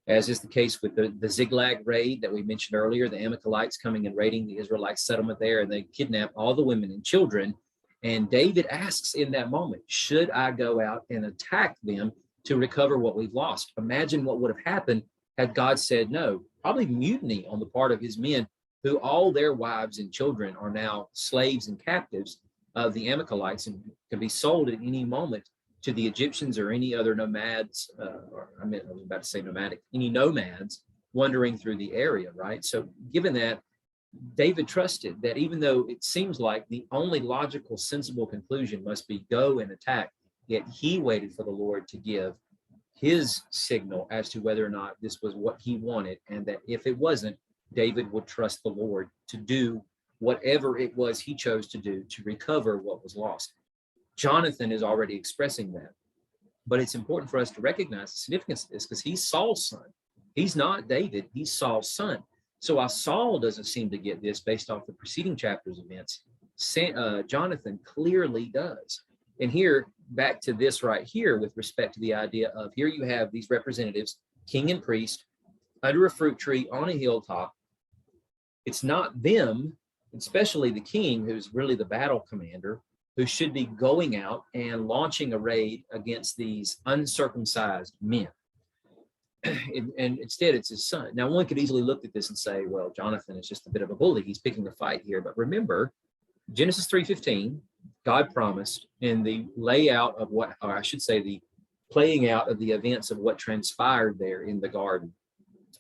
As is the case with the Ziklag raid that we mentioned earlier, the Amalekites coming and raiding the Israelite settlement there, and they kidnap all the women and children. And David asks in that moment, should I go out and attack them to recover what we've lost? Imagine what would have happened had God said no. Probably mutiny on the part of his men, who all their wives and children are now slaves and captives of the Amalekites and can be sold at any moment to the Egyptians or any other nomads, I was about to say nomadic, any nomads wandering through the area, right? So given that, David trusted that even though it seems like the only logical, sensible conclusion must be go and attack, yet he waited for the Lord to give his signal as to whether or not this was what he wanted, and that if it wasn't, David would trust the Lord to do whatever it was he chose to do to recover what was lost. Jonathan is already expressing that. But it's important for us to recognize the significance of this because he's Saul's son. He's not David, he's Saul's son. So while Saul doesn't seem to get this based off the preceding chapter's events, Jonathan clearly does. And here, back to this right here with respect to the idea of here you have these representatives, king and priest, under a fruit tree on a hilltop. It's not them, especially the king, who's really the battle commander, who should be going out and launching a raid against these uncircumcised men. And instead, it's his son. Now, one could easily look at this and say, well, Jonathan is just a bit of a bully. He's picking a fight here. But remember, Genesis 3:15, God promised in the layout of what, or I should say, the playing out of the events of what transpired there in the garden,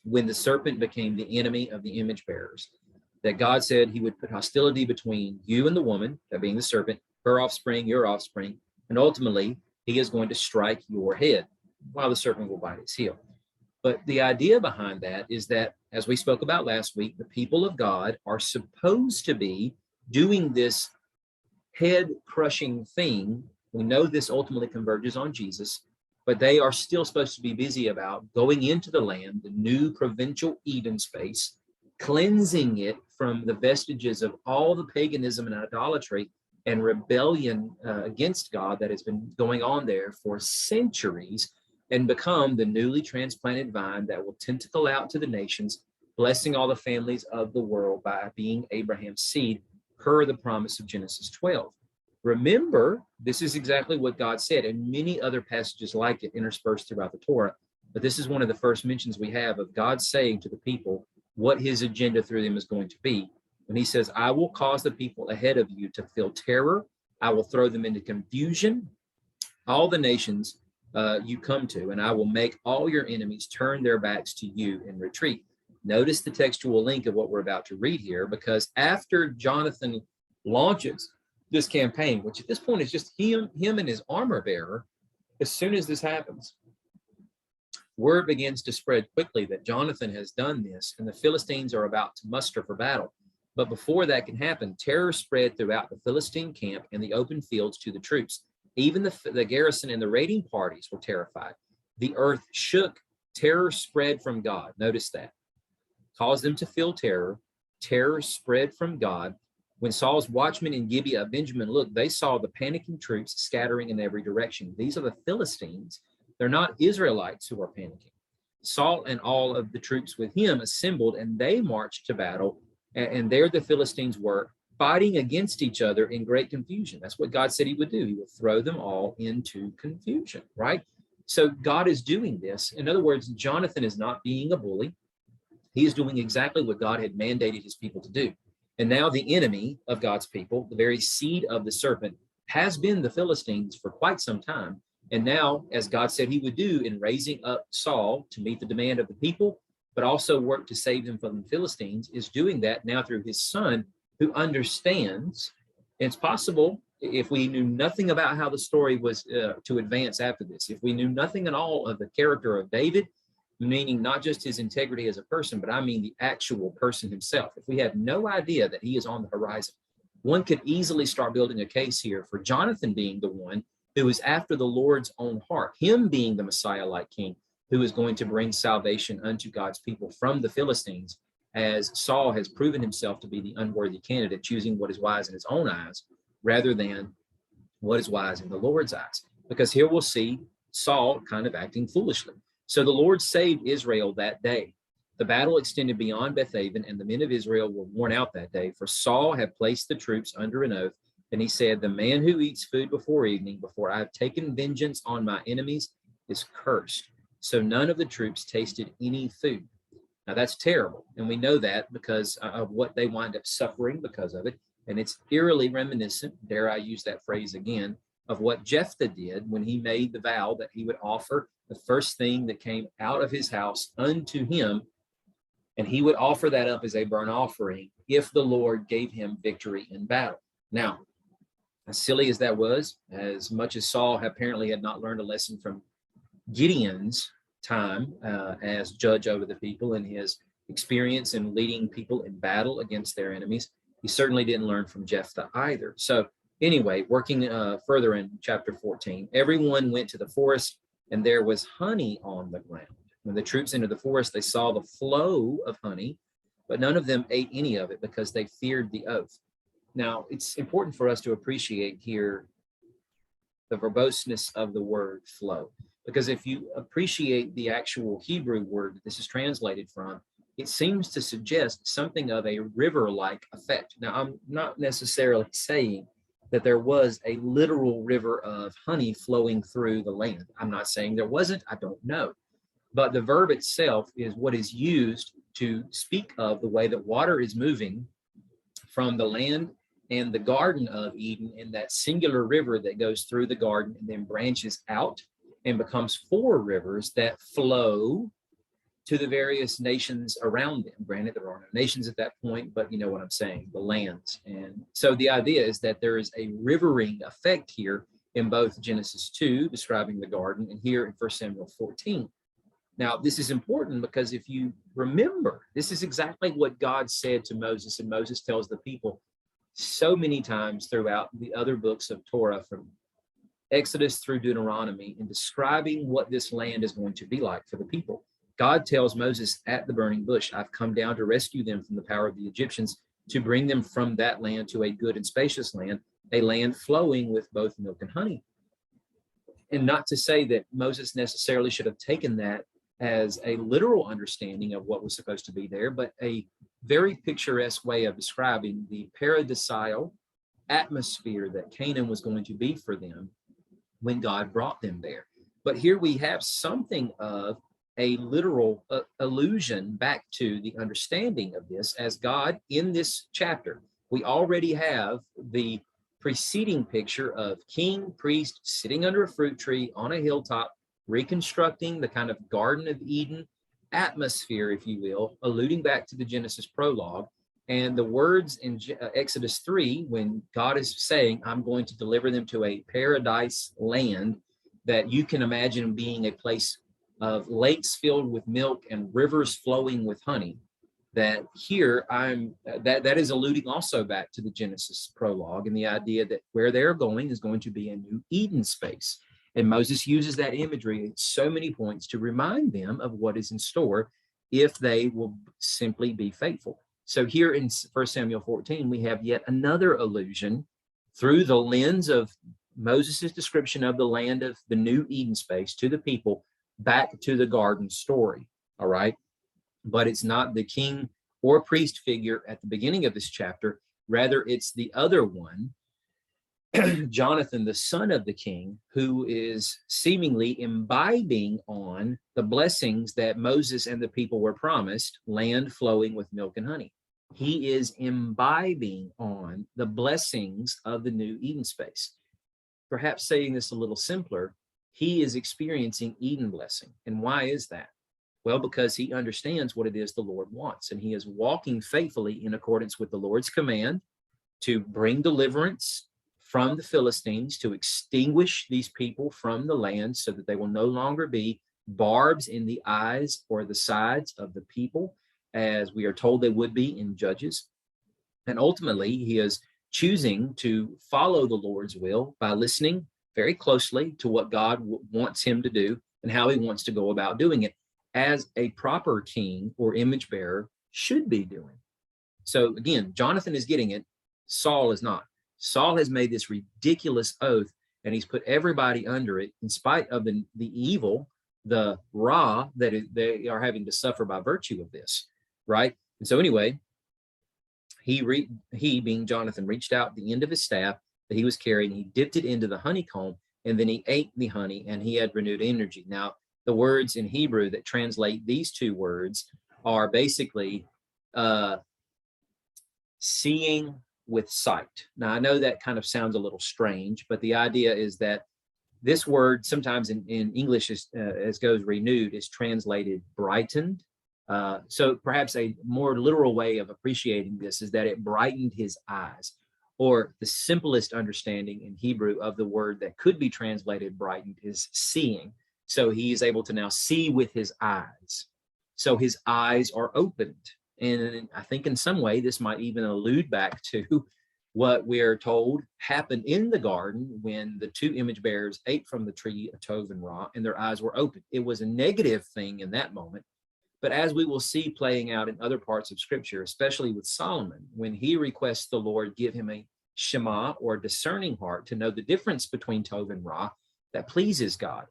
when the serpent became the enemy of the image bearers, that God said he would put hostility between you and the woman, that being the serpent, her offspring, your offspring, and ultimately he is going to strike your head while the serpent will bite his heel. But the idea behind that is that, as we spoke about last week, the people of God are supposed to be doing this head-crushing thing. We know this ultimately converges on Jesus, but they are still supposed to be busy about going into the land, the new provincial Eden space, cleansing it from the vestiges of all the paganism and idolatry and rebellion against God that has been going on there for centuries, and become the newly transplanted vine that will tentacle out to the nations, blessing all the families of the world by being Abraham's seed, per the promise of Genesis 12. Remember, this is exactly what God said, and many other passages like it interspersed throughout the Torah. But this is one of the first mentions we have of God saying to the people what his agenda through them is going to be. When he says, I will cause the people ahead of you to feel terror. I will throw them into confusion, all the nations you come to, and I will make all your enemies turn their backs to you and retreat. Notice the textual link of what we're about to read here, because after Jonathan launches this campaign, which at this point is just him and his armor bearer, as soon as this happens, word begins to spread quickly that Jonathan has done this and the Philistines are about to muster for battle. But before that can happen, terror spread throughout the Philistine camp and the open fields to the troops. Even the garrison and the raiding parties were terrified. The earth shook. Terror spread from God. Notice that. Caused them to feel terror. Terror spread from God. When Saul's watchmen in Gibeah of Benjamin looked, they saw the panicking troops scattering in every direction. These are the Philistines. They're not Israelites who are panicking. Saul and all of the troops with him assembled, and they marched to battle. And there the Philistines were, fighting against each other in great confusion. That's what God said he would do. He would throw them all into confusion, right? So God is doing this. In other words, Jonathan is not being a bully. He is doing exactly what God had mandated his people to do. And now the enemy of God's people, the very seed of the serpent, has been the Philistines for quite some time. And now, as God said he would do in raising up Saul to meet the demand of the people, but also work to save them from the Philistines, is doing that now through his son, who understands. It's possible, if we knew nothing about how the story was to advance after this, if we knew nothing at all of the character of David, meaning not just his integrity as a person, but I mean the actual person himself. If we have no idea that he is on the horizon, one could easily start building a case here for Jonathan being the one who is after the Lord's own heart, him being the Messiah-like king who is going to bring salvation unto God's people from the Philistines, as Saul has proven himself to be the unworthy candidate, choosing what is wise in his own eyes rather than what is wise in the Lord's eyes. Because here we'll see Saul kind of acting foolishly. So the Lord saved Israel that day. The battle extended beyond Bethaven, and the men of Israel were worn out that day, for Saul had placed the troops under an oath, and he said, the man who eats food before evening, before I have taken vengeance on my enemies, is cursed. So none of the troops tasted any food. Now that's terrible, and we know that because of what they wind up suffering because of it, and it's eerily reminiscent, dare I use that phrase again, of what Jephthah did when he made the vow that he would offer the first thing that came out of his house unto him, and he would offer that up as a burnt offering if the Lord gave him victory in battle. Now, as silly as that was, as much as Saul apparently had not learned a lesson from Gideon's time as judge over the people and his experience in leading people in battle against their enemies, he certainly didn't learn from Jephthah either. So anyway, working further in chapter 14, everyone went to the forest, and there was honey on the ground. When the troops entered the forest, they saw the flow of honey, but none of them ate any of it because they feared the oath. Now, it's important for us to appreciate here the verboseness of the word flow, because if you appreciate the actual Hebrew word that this is translated from, it seems to suggest something of a river-like effect. Now, I'm not necessarily saying that there was a literal river of honey flowing through the land. I'm not saying there wasn't, I don't know. But the verb itself is what is used to speak of the way that water is moving from the land and the Garden of Eden in that singular river that goes through the garden and then branches out and becomes four rivers that flow to the various nations around them. Granted, there are no nations at that point, but you know what I'm saying, the lands. And so the idea is that there is a rivering effect here in both Genesis 2, describing the garden, and here in 1 Samuel 14. Now, this is important because if you remember, this is exactly what God said to Moses, and Moses tells the people so many times throughout the other books of Torah, from Exodus through Deuteronomy, in describing what this land is going to be like for the people. God tells Moses at the burning bush, I've come down to rescue them from the power of the Egyptians, to bring them from that land to a good and spacious land, a land flowing with both milk and honey. And not to say that Moses necessarily should have taken that as a literal understanding of what was supposed to be there, but a very picturesque way of describing the paradisial atmosphere that Canaan was going to be for them when God brought them there. But here we have something of a literal allusion back to the understanding of this, as God in this chapter, we already have the preceding picture of king, priest, sitting under a fruit tree on a hilltop, reconstructing the kind of Garden of Eden atmosphere, if you will, alluding back to the Genesis prologue. And the words in Exodus 3, when God is saying, I'm going to deliver them to a paradise land that you can imagine being a place of lakes filled with milk and rivers flowing with honey, that here that is alluding also back to the Genesis prologue and the idea that where they're going is going to be a new Eden space. And Moses uses that imagery at so many points to remind them of what is in store if they will simply be faithful. So here in 1 Samuel 14, we have yet another allusion through the lens of Moses' description of the land of the new Eden space to the people back to the garden story, all right? But it's not the king or priest figure at the beginning of this chapter. Rather, it's the other one Jonathan, the son of the king, who is seemingly imbibing on the blessings that Moses and the people were promised, land flowing with milk and honey. He is imbibing on the blessings of the new Eden space. Perhaps saying this a little simpler, he is experiencing Eden blessing. And why is that? Well, because he understands what it is the Lord wants, and he is walking faithfully in accordance with the Lord's command to bring deliverance from the Philistines, to extinguish these people from the land so that they will no longer be barbs in the eyes or the sides of the people, as we are told they would be in Judges. And ultimately, he is choosing to follow the Lord's will by listening very closely to what God wants him to do and how he wants to go about doing it, as a proper king or image bearer should be doing. So again, Jonathan is getting it. Saul is not. Saul has made this ridiculous oath, and he's put everybody under it in spite of the evil, the Ra that they are having to suffer by virtue of this, right? And so anyway, he being Jonathan, reached out the end of his staff that he was carrying, he dipped it into the honeycomb, and then he ate the honey, and he had renewed energy. Now, the words in Hebrew that translate these two words are basically seeing with sight. Now, I know that kind of sounds a little strange, but the idea is that this word sometimes in English as goes renewed is translated brightened. So perhaps a more literal way of appreciating this is that it brightened his eyes, or the simplest understanding in Hebrew of the word that could be translated brightened is seeing. So he is able to now see with his eyes. So his eyes are opened. And I think in some way, this might even allude back to what we are told happened in the garden when the two image bearers ate from the tree of Tov and Ra, and their eyes were opened. It was a negative thing in that moment. But as we will see playing out in other parts of Scripture, especially with Solomon, when he requests the Lord give him a Shema or discerning heart to know the difference between Tov and Ra, that pleases God.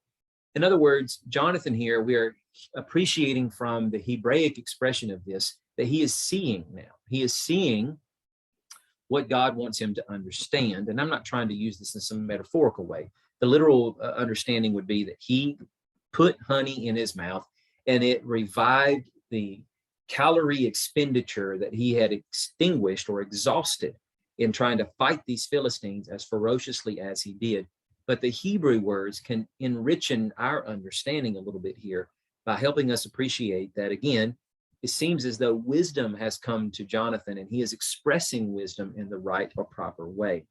In other words, Jonathan here, we are appreciating from the Hebraic expression of this that he is seeing now. He is seeing what God wants him to understand. And I'm not trying to use this in some metaphorical way. The literal understanding would be that he put honey in his mouth and it revived the calorie expenditure that he had extinguished or exhausted in trying to fight these Philistines as ferociously as he did. But the Hebrew words can enrich our understanding a little bit here by helping us appreciate that, again, it seems as though wisdom has come to Jonathan and he is expressing wisdom in the right or proper way.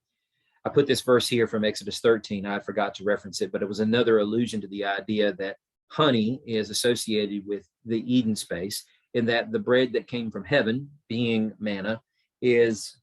I put this verse here from Exodus 13. I forgot to reference it, but it was another allusion to the idea that honey is associated with the Eden space, in that the bread that came from heaven, being manna, is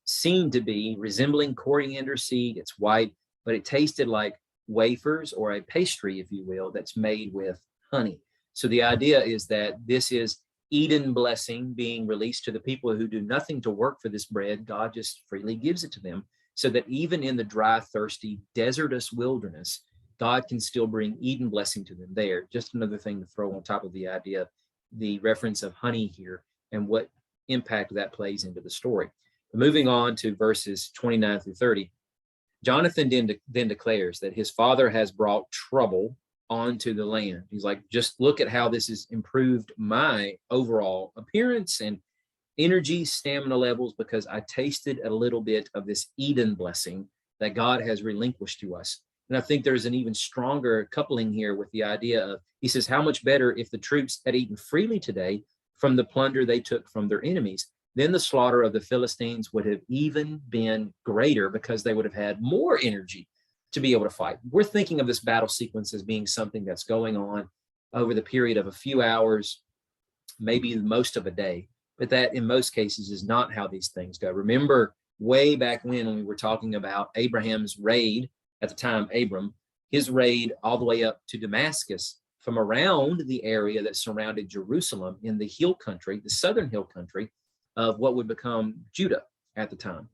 seen to be resembling coriander seed. It's white, but it tasted like wafers or a pastry, if you will, that's made with honey. So the idea is that this is Eden blessing being released to the people who do nothing to work for this bread. God just freely gives it to them, so that even in the dry, thirsty, desertous wilderness, God can still bring Eden blessing to them there. Just another thing to throw on top of the idea, the reference of honey here and what impact that plays into the story. Moving on to verses 29 through 30, Jonathan then declares that his father has brought trouble onto the land. He's like, just look at how this has improved my overall appearance and energy, stamina levels, because I tasted a little bit of this Eden blessing that God has relinquished to us. And I think there's an even stronger coupling here with the idea of, he says, how much better if the troops had eaten freely today from the plunder they took from their enemies. Then the slaughter of the Philistines would have even been greater, because they would have had more energy to be able to fight. We're thinking of this battle sequence as being something that's going on over the period of a few hours, maybe most of a day, but that in most cases is not how these things go. Remember way back when we were talking about Abraham's raid, at the time Abram, his raid all the way up to Damascus from around the area that surrounded Jerusalem in the hill country, the southern hill country of what would become Judah at the time.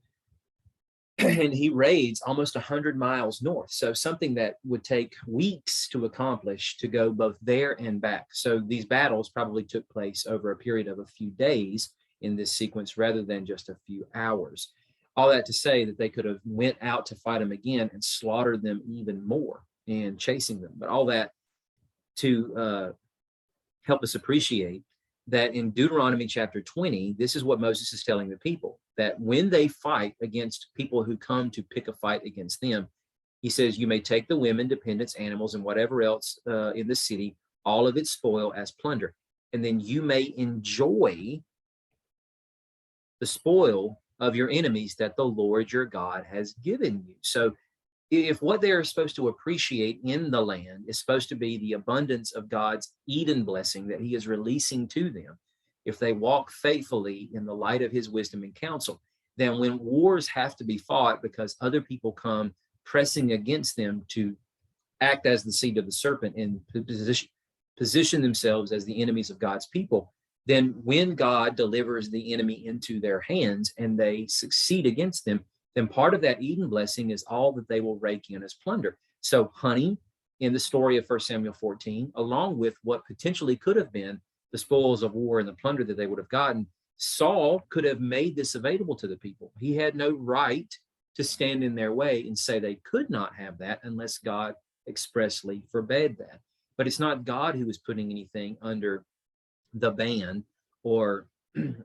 And he raids almost 100 miles north. So something that would take weeks to accomplish, to go both there and back. So these battles probably took place over a period of a few days in this sequence rather than just a few hours. All that to say that they could have went out to fight them again and slaughtered them even more and chasing them. But all that to help us appreciate that in Deuteronomy chapter 20, this is what Moses is telling the people, that when they fight against people who come to pick a fight against them, he says, you may take the women, dependents, animals, and whatever else in the city, all of its spoil as plunder. And then you may enjoy the spoil of your enemies that the Lord your God has given you. So if what they are supposed to appreciate in the land is supposed to be the abundance of God's Eden blessing that he is releasing to them, if they walk faithfully in the light of his wisdom and counsel, then when wars have to be fought because other people come pressing against them to act as the seed of the serpent and position themselves as the enemies of God's people, then when God delivers the enemy into their hands and they succeed against them, then part of that Eden blessing is all that they will rake in as plunder. So honey, in the story of 1 Samuel 14, along with what potentially could have been the spoils of war and the plunder that they would have gotten, Saul could have made this available to the people. He had no right to stand in their way and say they could not have that unless God expressly forbade that. But it's not God who is putting anything under the ban or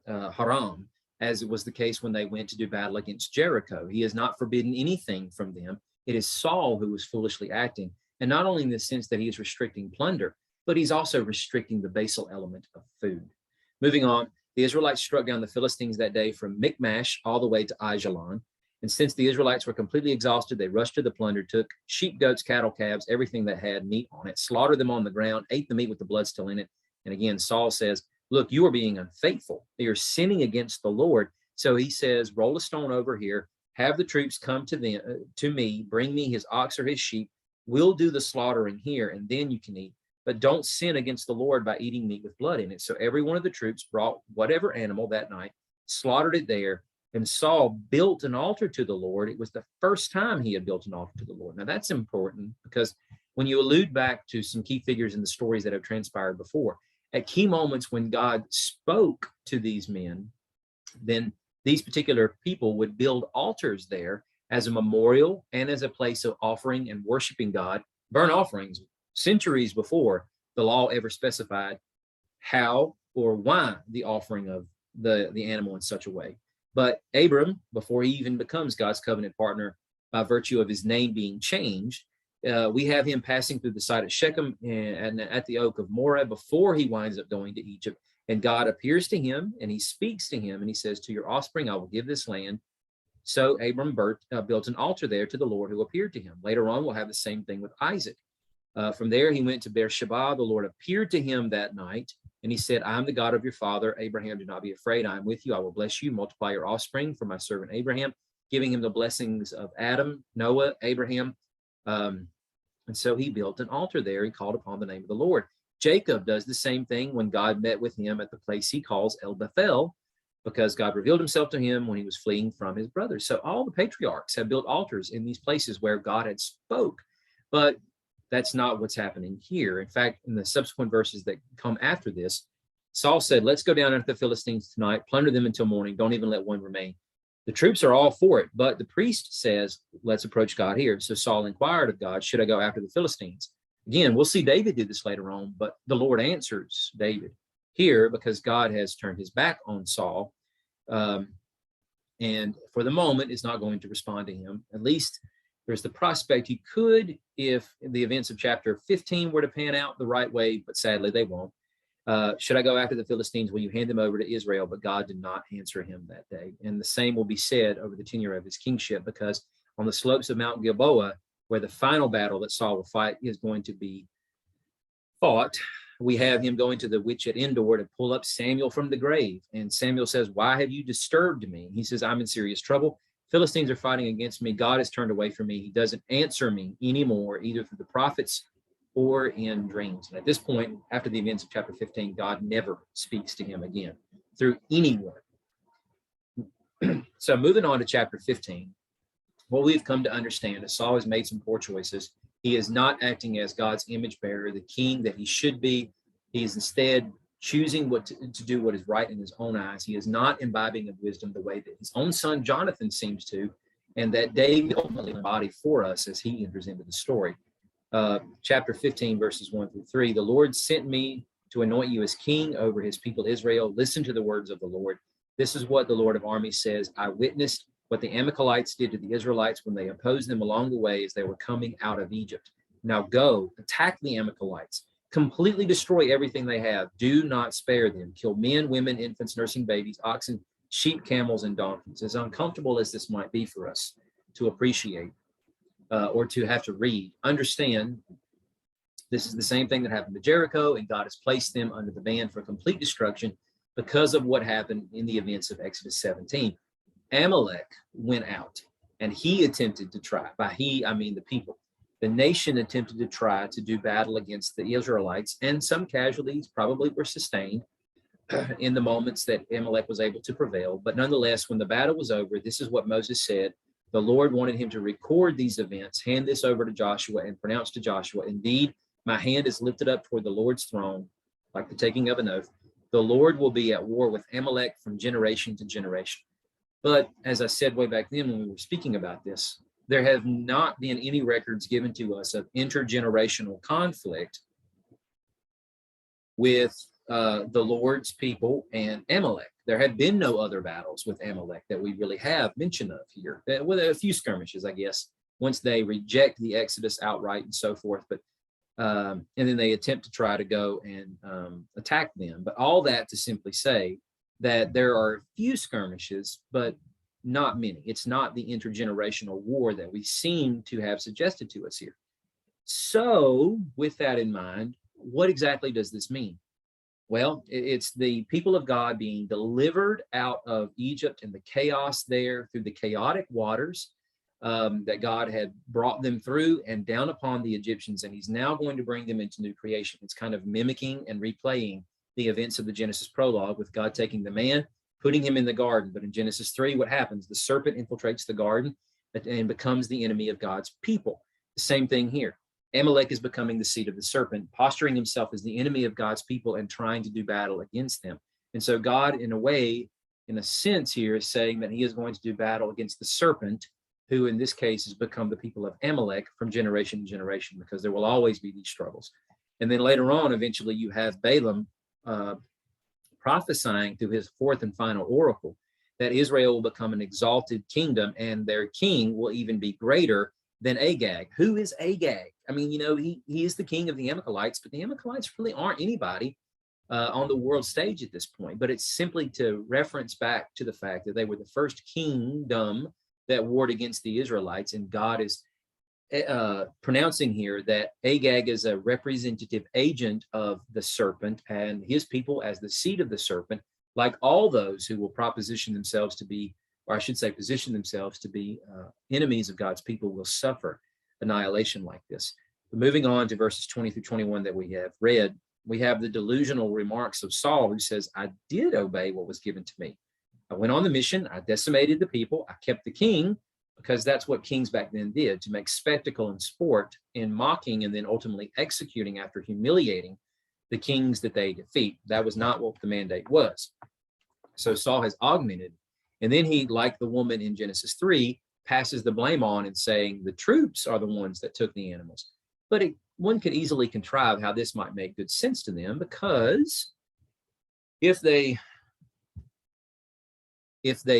haram, as it was the case when they went to do battle against Jericho. He has not forbidden anything from them. It is Saul who was foolishly acting. And not only in the sense that he is restricting plunder, but he's also restricting the basal element of food. Moving on, the Israelites struck down the Philistines that day from Michmash all the way to Aijalon. And since the Israelites were completely exhausted, they rushed to the plunder, took sheep, goats, cattle, calves, everything that had meat on it, slaughtered them on the ground, ate the meat with the blood still in it. And again, Saul says, look, you are being unfaithful. You're sinning against the Lord. So he says, roll a stone over here, have the troops come to me, bring me his ox or his sheep. We'll do the slaughtering here, and then you can eat. But don't sin against the Lord by eating meat with blood in it. So every one of the troops brought whatever animal that night, slaughtered it there, and Saul built an altar to the Lord. It was the first time he had built an altar to the Lord. Now that's important because when you allude back to some key figures in the stories that have transpired before, at key moments when God spoke to these men, then these particular people would build altars there as a memorial and as a place of offering and worshiping God, burnt offerings, centuries before the law ever specified how or why the offering of the animal in such a way. But Abram, before he even becomes God's covenant partner by virtue of his name being changed, we have him passing through the site at Shechem and at the oak of Moreh before he winds up going to Egypt. And God appears to him and he speaks to him and he says, to your offspring, I will give this land. So Abram built an altar there to the Lord who appeared to him. Later on, we'll have the same thing with Isaac. From there, he went to Beersheba. The Lord appeared to him that night and he said, I am the God of your father, Abraham. Do not be afraid. I am with you. I will bless you, multiply your offspring for my servant Abraham, giving him the blessings of Adam, Noah, Abraham. And so he built an altar there. He called upon the name of the Lord. Jacob does the same thing when God met with him at the place he calls El Bethel, because God revealed himself to him when he was fleeing from his brothers. So all the patriarchs have built altars in these places where God had spoke, but that's not what's happening here. In fact, in the subsequent verses that come after this, Saul said, let's go down into the Philistines tonight, plunder them until morning. Don't even let one remain. The troops are all for it, but the priest says, let's approach God here. So Saul inquired of God, should I go after the Philistines? Again, we'll see David do this later on, but the Lord answers David here because God has turned his back on Saul. And for the moment is not going to respond to him. At least there's the prospect he could if the events of chapter 15 were to pan out the right way, but sadly they won't. Should I go after the Philistines? Will you hand them over to Israel? But God did not answer him that day. And the same will be said over the tenure of his kingship, because on the slopes of Mount Gilboa, where the final battle that Saul will fight is going to be fought, we have him going to the witch at Endor to pull up Samuel from the grave. And Samuel says, why have you disturbed me? He says, I'm in serious trouble. Philistines are fighting against me. God has turned away from me. He doesn't answer me anymore, either through the prophets or in dreams. And at this point, after the events of chapter 15, God never speaks to him again through anyone. So moving on to chapter 15, what we've come to understand is Saul has made some poor choices. He is not acting as God's image bearer, the king that he should be. He is instead choosing to do what is right in his own eyes. He is not imbibing of wisdom the way that his own son Jonathan seems to, and that David ultimately embodied for us as he enters into the story. Chapter 15, verses 1 through 3. The Lord sent me to anoint you as king over his people Israel. Listen to the words of the Lord. This is what the Lord of armies says. I witnessed what the Amalekites did to the Israelites when they opposed them along the way as they were coming out of Egypt. Now go, attack the Amalekites, completely destroy everything they have. Do not spare them. Kill men, women, infants, nursing babies, oxen, sheep, camels, and donkeys. As uncomfortable as this might be for us to appreciate or to have to read, understand this is the same thing that happened to Jericho, and God has placed them under the ban for complete destruction because of what happened in the events of Exodus 17. Amalek went out, and he attempted to try. By he, I mean the people. The nation attempted to try to do battle against the Israelites, and some casualties probably were sustained in the moments that Amalek was able to prevail. But nonetheless, when the battle was over, this is what Moses said. The Lord wanted him to record these events, hand this over to Joshua, and pronounce to Joshua, indeed, my hand is lifted up toward the Lord's throne, like the taking of an oath. The Lord will be at war with Amalek from generation to generation. But as I said way back then when we were speaking about this, there have not been any records given to us of intergenerational conflict with the Lord's people and Amalek. There have been no other battles with Amalek that we really have mention of here, with a few skirmishes, I guess, once they reject the Exodus outright and so forth. But and then they attempt to try to go and attack them. But all that to simply say that there are a few skirmishes, but not many. It's not the intergenerational war that we seem to have suggested to us here. So with that in mind, what exactly does this mean? Well, it's the people of God being delivered out of Egypt and the chaos there through the chaotic waters that God had brought them through and down upon the Egyptians, and he's now going to bring them into new creation. It's kind of mimicking and replaying the events of the Genesis prologue with God taking the man, putting him in the garden. But in Genesis 3, what happens? The serpent infiltrates the garden and becomes the enemy of God's people. The same thing here. Amalek is becoming the seed of the serpent, posturing himself as the enemy of God's people and trying to do battle against them. And so God, in a way, in a sense here, is saying that he is going to do battle against the serpent, who in this case has become the people of Amalek from generation to generation, because there will always be these struggles. And then later on, eventually you have Balaam prophesying through his fourth and final oracle that Israel will become an exalted kingdom, and their king will even be greater than Agag. Who is Agag? I mean, you know, he is the king of the Amalekites, but the Amalekites really aren't anybody on the world stage at this point. But it's simply to reference back to the fact that they were the first kingdom that warred against the Israelites, and God is pronouncing here that Agag is a representative agent of the serpent and his people as the seed of the serpent, like all those who will proposition themselves to be, or I should say position themselves to be enemies of God's people, will suffer annihilation like this. But moving on to verses 20 through 21 that we have read, we have the delusional remarks of Saul, who says, I did obey what was given to me. I went on the mission, I decimated the people, I kept the king, because that's what kings back then did, to make spectacle and sport in mocking and then ultimately executing after humiliating the kings that they defeat. That was not what the mandate was. So Saul has augmented, and then he, like the woman in Genesis 3, passes the blame on and saying the troops are the ones that took the animals. But one could easily contrive how this might make good sense to them, because if they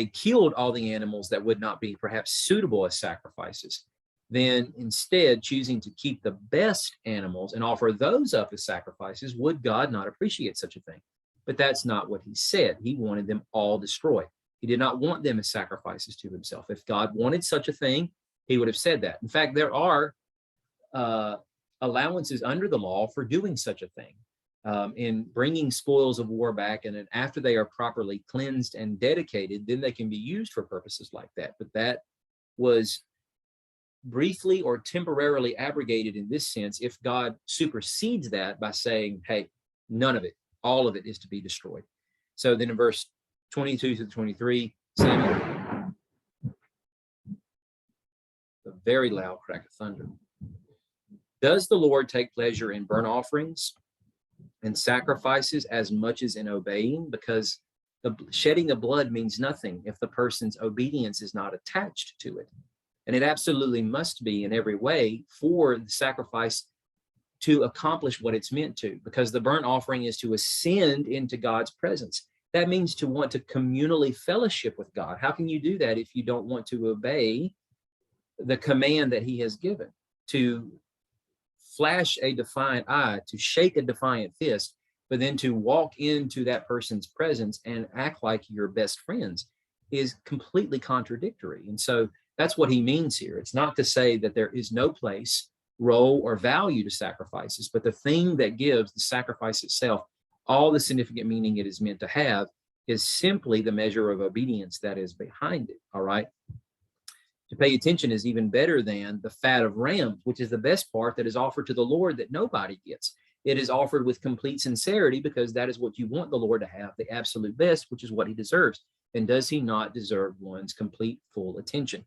killed all the animals that would not be perhaps suitable as sacrifices, then instead choosing to keep the best animals and offer those up as sacrifices, would God not appreciate such a thing? But that's not what he said. He wanted them all destroyed. He did not want them as sacrifices to himself. If God wanted such a thing, he would have said that. In fact, there are allowances under the law for doing such a thing. In bringing spoils of war back, and then after they are properly cleansed and dedicated, then they can be used for purposes like that. But that was briefly or temporarily abrogated in this sense if God supersedes that by saying, hey, none of it, all of it is to be destroyed. So then in verse 22 to 23, Samuel, a very loud crack of thunder. Does the Lord take pleasure in burnt offerings and sacrifices as much as in obeying, because the shedding of blood means nothing if the person's obedience is not attached to it. And it absolutely must be in every way for the sacrifice to accomplish what it's meant to, because the burnt offering is to ascend into God's presence. That means to want to communally fellowship with God. How can you do that if you don't want to obey the command that he has given? To flash a defiant eye, to shake a defiant fist, but then to walk into that person's presence and act like your best friends is completely contradictory. And so that's what he means here. It's not to say that there is no place, role, or value to sacrifices, but the thing that gives the sacrifice itself all the significant meaning it is meant to have is simply the measure of obedience that is behind it. All right. To pay attention is even better than the fat of rams, which is the best part that is offered to the Lord that nobody gets. It is offered with complete sincerity because that is what you want the Lord to have, the absolute best, which is what he deserves. And does he not deserve one's complete, full attention?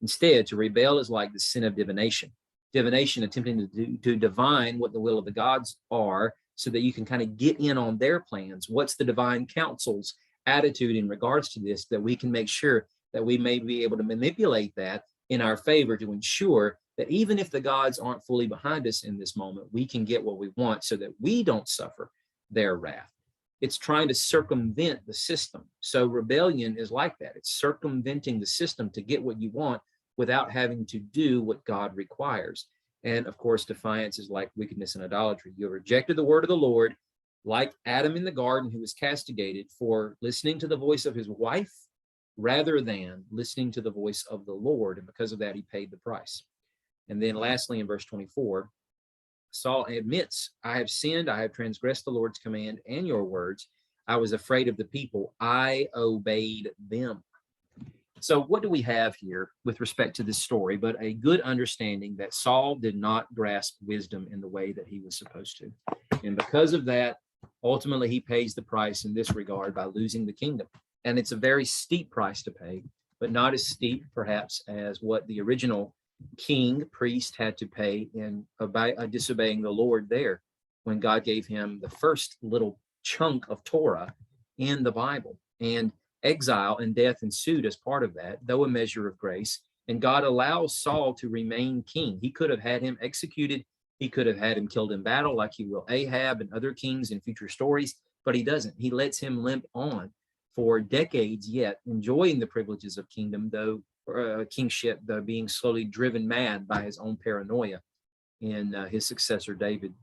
Instead, to rebel is like the sin of divination. Divination, attempting to divine what the will of the gods are so that you can kind of get in on their plans. What's the divine council's attitude in regards to this, that we can make sure that we may be able to manipulate that in our favor to ensure that even if the gods aren't fully behind us in this moment, we can get what we want so that we don't suffer their wrath. It's trying to circumvent the system. So rebellion is like that. It's circumventing the system to get what you want without having to do what God requires. And of course, defiance is like wickedness and idolatry. You have rejected the word of the Lord, like Adam in the garden, who was castigated for listening to the voice of his wife rather than listening to the voice of the Lord. And because of that, he paid the price. And then lastly, in verse 24, Saul admits, I have sinned, I have transgressed the Lord's command and your words. I was afraid of the people, I obeyed them. So what do we have here with respect to this story, but a good understanding that Saul did not grasp wisdom in the way that he was supposed to. And because of that, ultimately he pays the price in this regard by losing the kingdom. And it's a very steep price to pay, but not as steep perhaps as what the original king priest had to pay in disobeying the Lord there when God gave him the first little chunk of Torah in the Bible. And exile and death ensued as part of that, though a measure of grace. And God allows Saul to remain king. He could have had him executed. He could have had him killed in battle like he will Ahab and other kings in future stories, but he doesn't. He lets him limp on for decades yet, enjoying the privileges of kingdom, though kingship, though being slowly driven mad by his own paranoia and his successor David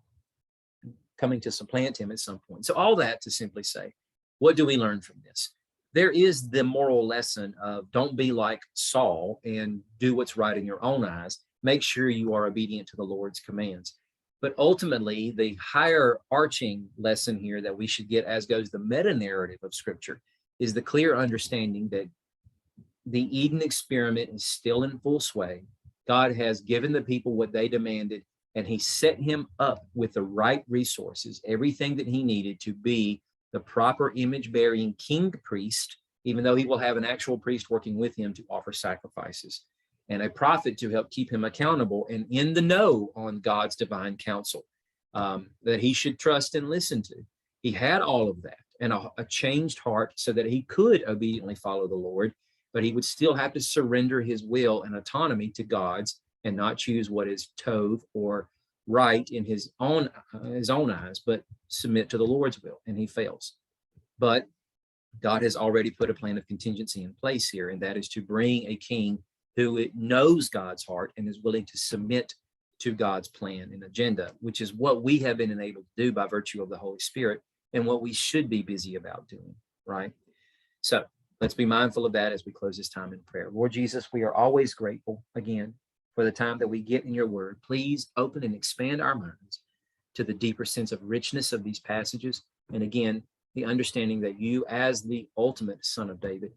coming to supplant him at some point. So all that to simply say, what do we learn from this? There is the moral lesson of don't be like Saul and do what's right in your own eyes. Make sure you are obedient to the Lord's commands. But ultimately, the higher arching lesson here that we should get, as goes the meta narrative of Scripture, is the clear understanding that the Eden experiment is still in full sway. God has given the people what they demanded, and he set him up with the right resources, everything that he needed to be the proper image-bearing king priest, even though he will have an actual priest working with him to offer sacrifices, and a prophet to help keep him accountable and in the know on God's divine counsel that he should trust and listen to. He had all of that and a changed heart so that he could obediently follow the Lord, but he would still have to surrender his will and autonomy to God's and not choose what is tov or right in his own eyes, but submit to the Lord's will, and he fails. But God has already put a plan of contingency in place here, and that is to bring a king who knows God's heart and is willing to submit to God's plan and agenda, which is what we have been enabled to do by virtue of the Holy Spirit and what we should be busy about doing, right? So let's be mindful of that as we close this time in prayer. Lord Jesus, we are always grateful again for the time that we get in your word. Please open and expand our minds to the deeper sense of richness of these passages. And again, the understanding that you, as the ultimate Son of David,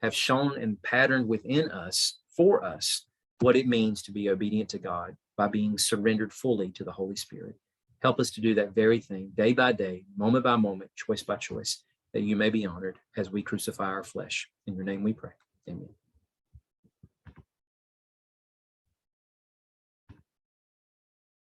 have shown and patterned within us, for us, what it means to be obedient to God by being surrendered fully to the Holy Spirit. Help us to do that very thing day by day, moment by moment, choice by choice, that you may be honored as we crucify our flesh. In your name we pray. Amen.